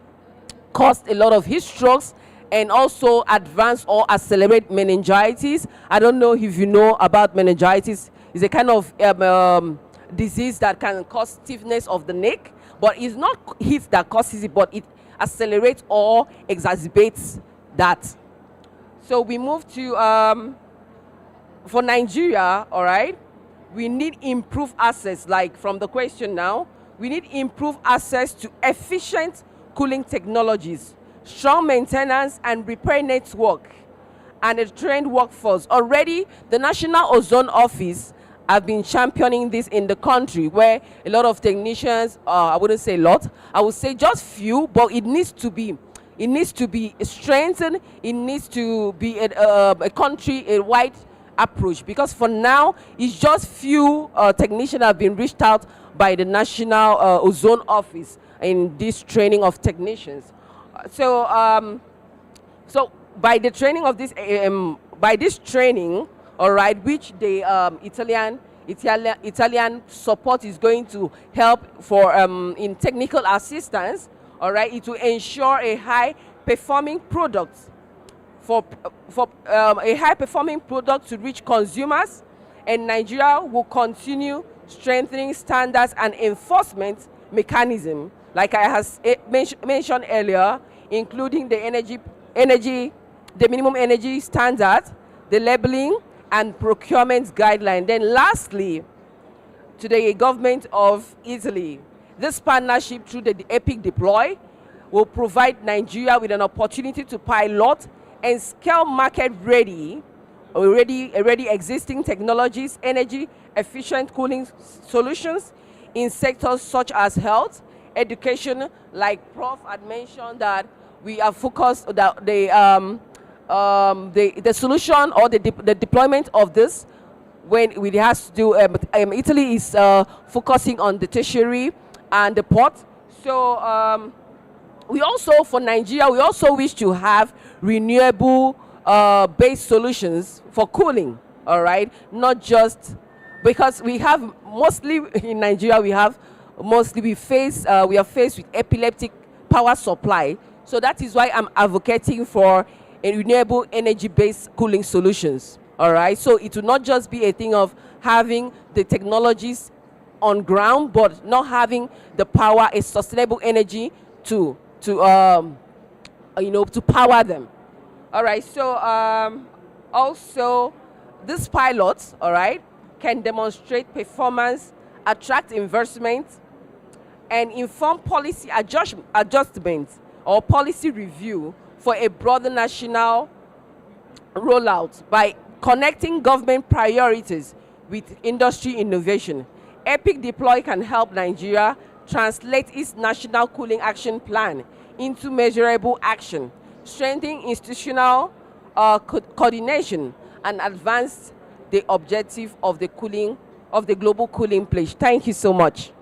caused a lot of heat strokes and also advance or accelerate meningitis. I don't know if you know about meningitis. It's a kind of disease that can cause stiffness of the neck, but it's not heat that causes it, but it accelerates or exacerbates that. So we move to, for Nigeria, all right, we need improved access, like from the question now, we need improved access to efficient cooling technologies, strong maintenance and repair network, and a trained workforce. Already, the National Ozone Office have been championing this in the country, where a lot of technicians, I wouldn't say a lot, I would say just few, but it needs to be strengthened. It needs to be a country-wide approach, because for now, it's just few technicians have been reached out by the National Ozone Office in this training of technicians. So, so by the training of this, all right, which the Italian support is going to help for in technical assistance, all right, it will ensure a high-performing product a high-performing product to reach consumers, and Nigeria will continue strengthening standards and enforcement mechanism, like I has mentioned earlier, including the the minimum energy standard, the labeling and procurement guideline. Then lastly, to the government of Italy, this partnership through the EPIC deploy will provide Nigeria with an opportunity to pilot and scale market-ready, already existing technologies, energy-efficient cooling solutions in sectors such as health, education, like Prof had mentioned that we are focused that the solution or the deployment of this when it has to do Italy is focusing on the tertiary and the port. So we also, for Nigeria, we also wish to have renewable based solutions for cooling, all right? Not just because we have mostly in Nigeria, we are faced with epileptic power supply. So that is why I'm advocating for a renewable energy based cooling solutions, all right? So it will not just be a thing of having the technologies on ground, but not having the power, a sustainable energy to power them. All right, so also this pilot, all right, can demonstrate performance, attract investment, and inform policy adjustment or policy review for a broader national rollout by connecting government priorities with industry innovation. EPIC Deploy can help Nigeria translate its national cooling action plan into measurable action, strengthen institutional coordination, and advance the objective of the global cooling pledge. Thank you so much.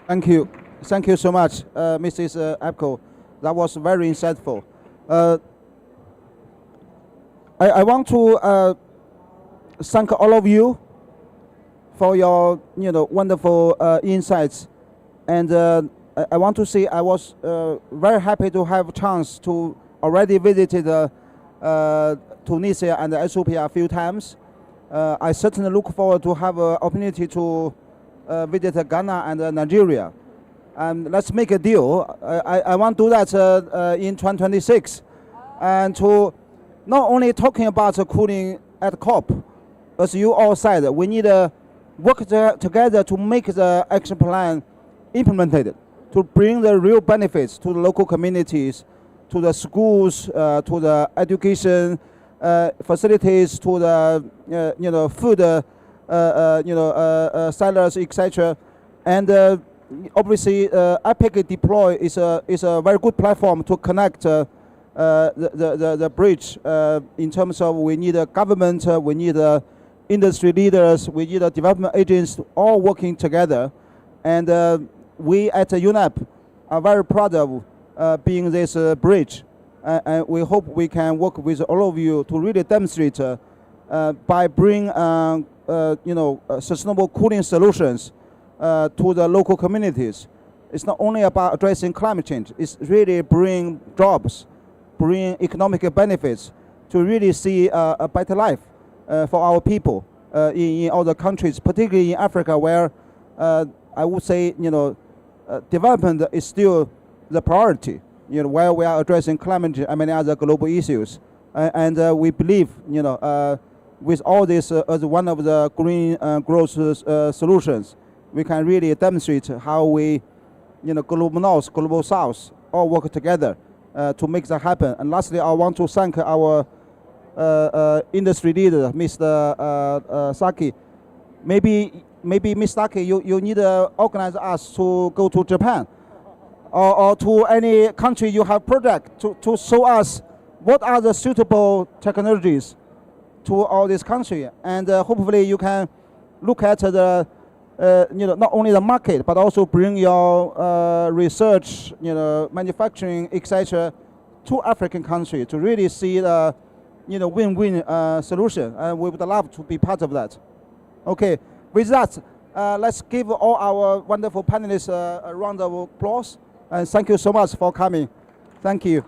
Thank you. Thank you so much, Mrs. Apko. That was very insightful. I want to thank all of you for your wonderful insights, and I want to say I was very happy to have a chance to already visited Tunisia and Ethiopia a few times. I certainly look forward to have an opportunity to visit Ghana and Nigeria. And let's make a deal. I want to do that in 2026, and to not only talking about cooling at COP, as you all said, we need to work together to make the action plan implemented, to bring the real benefits to the local communities, to the schools, to the education facilities, to the food sellers, etc. And obviously, EPIC Deploy is a very good platform to connect the bridge in terms of we need a government, we need industry leaders, we need development agents all working together. And we at UNEP are very proud of being this bridge. And we hope we can work with all of you to really demonstrate by bringing sustainable cooling solutions to the local communities. It's not only about addressing climate change, it's really bring jobs, bring economic benefits to really see a better life for our people in other countries, particularly in Africa, where I would say development is still the priority. Where we are addressing climate change and many other global issues, and we believe with all this as one of the green growth solutions, we can really demonstrate how we, global north, global south, all work together to make that happen. And lastly, I want to thank our industry leader, Mr. Saki. Maybe Mr. Saki, you need to organize us to go to Japan or to any country you have project to show us what are the suitable technologies to all this country. And hopefully you can look at the not only the market, but also bring your research, manufacturing, etc., to African countries to really see the win-win solution. And we would love to be part of that. Okay, with that, let's give all our wonderful panelists a round of applause. And thank you so much for coming. Thank you.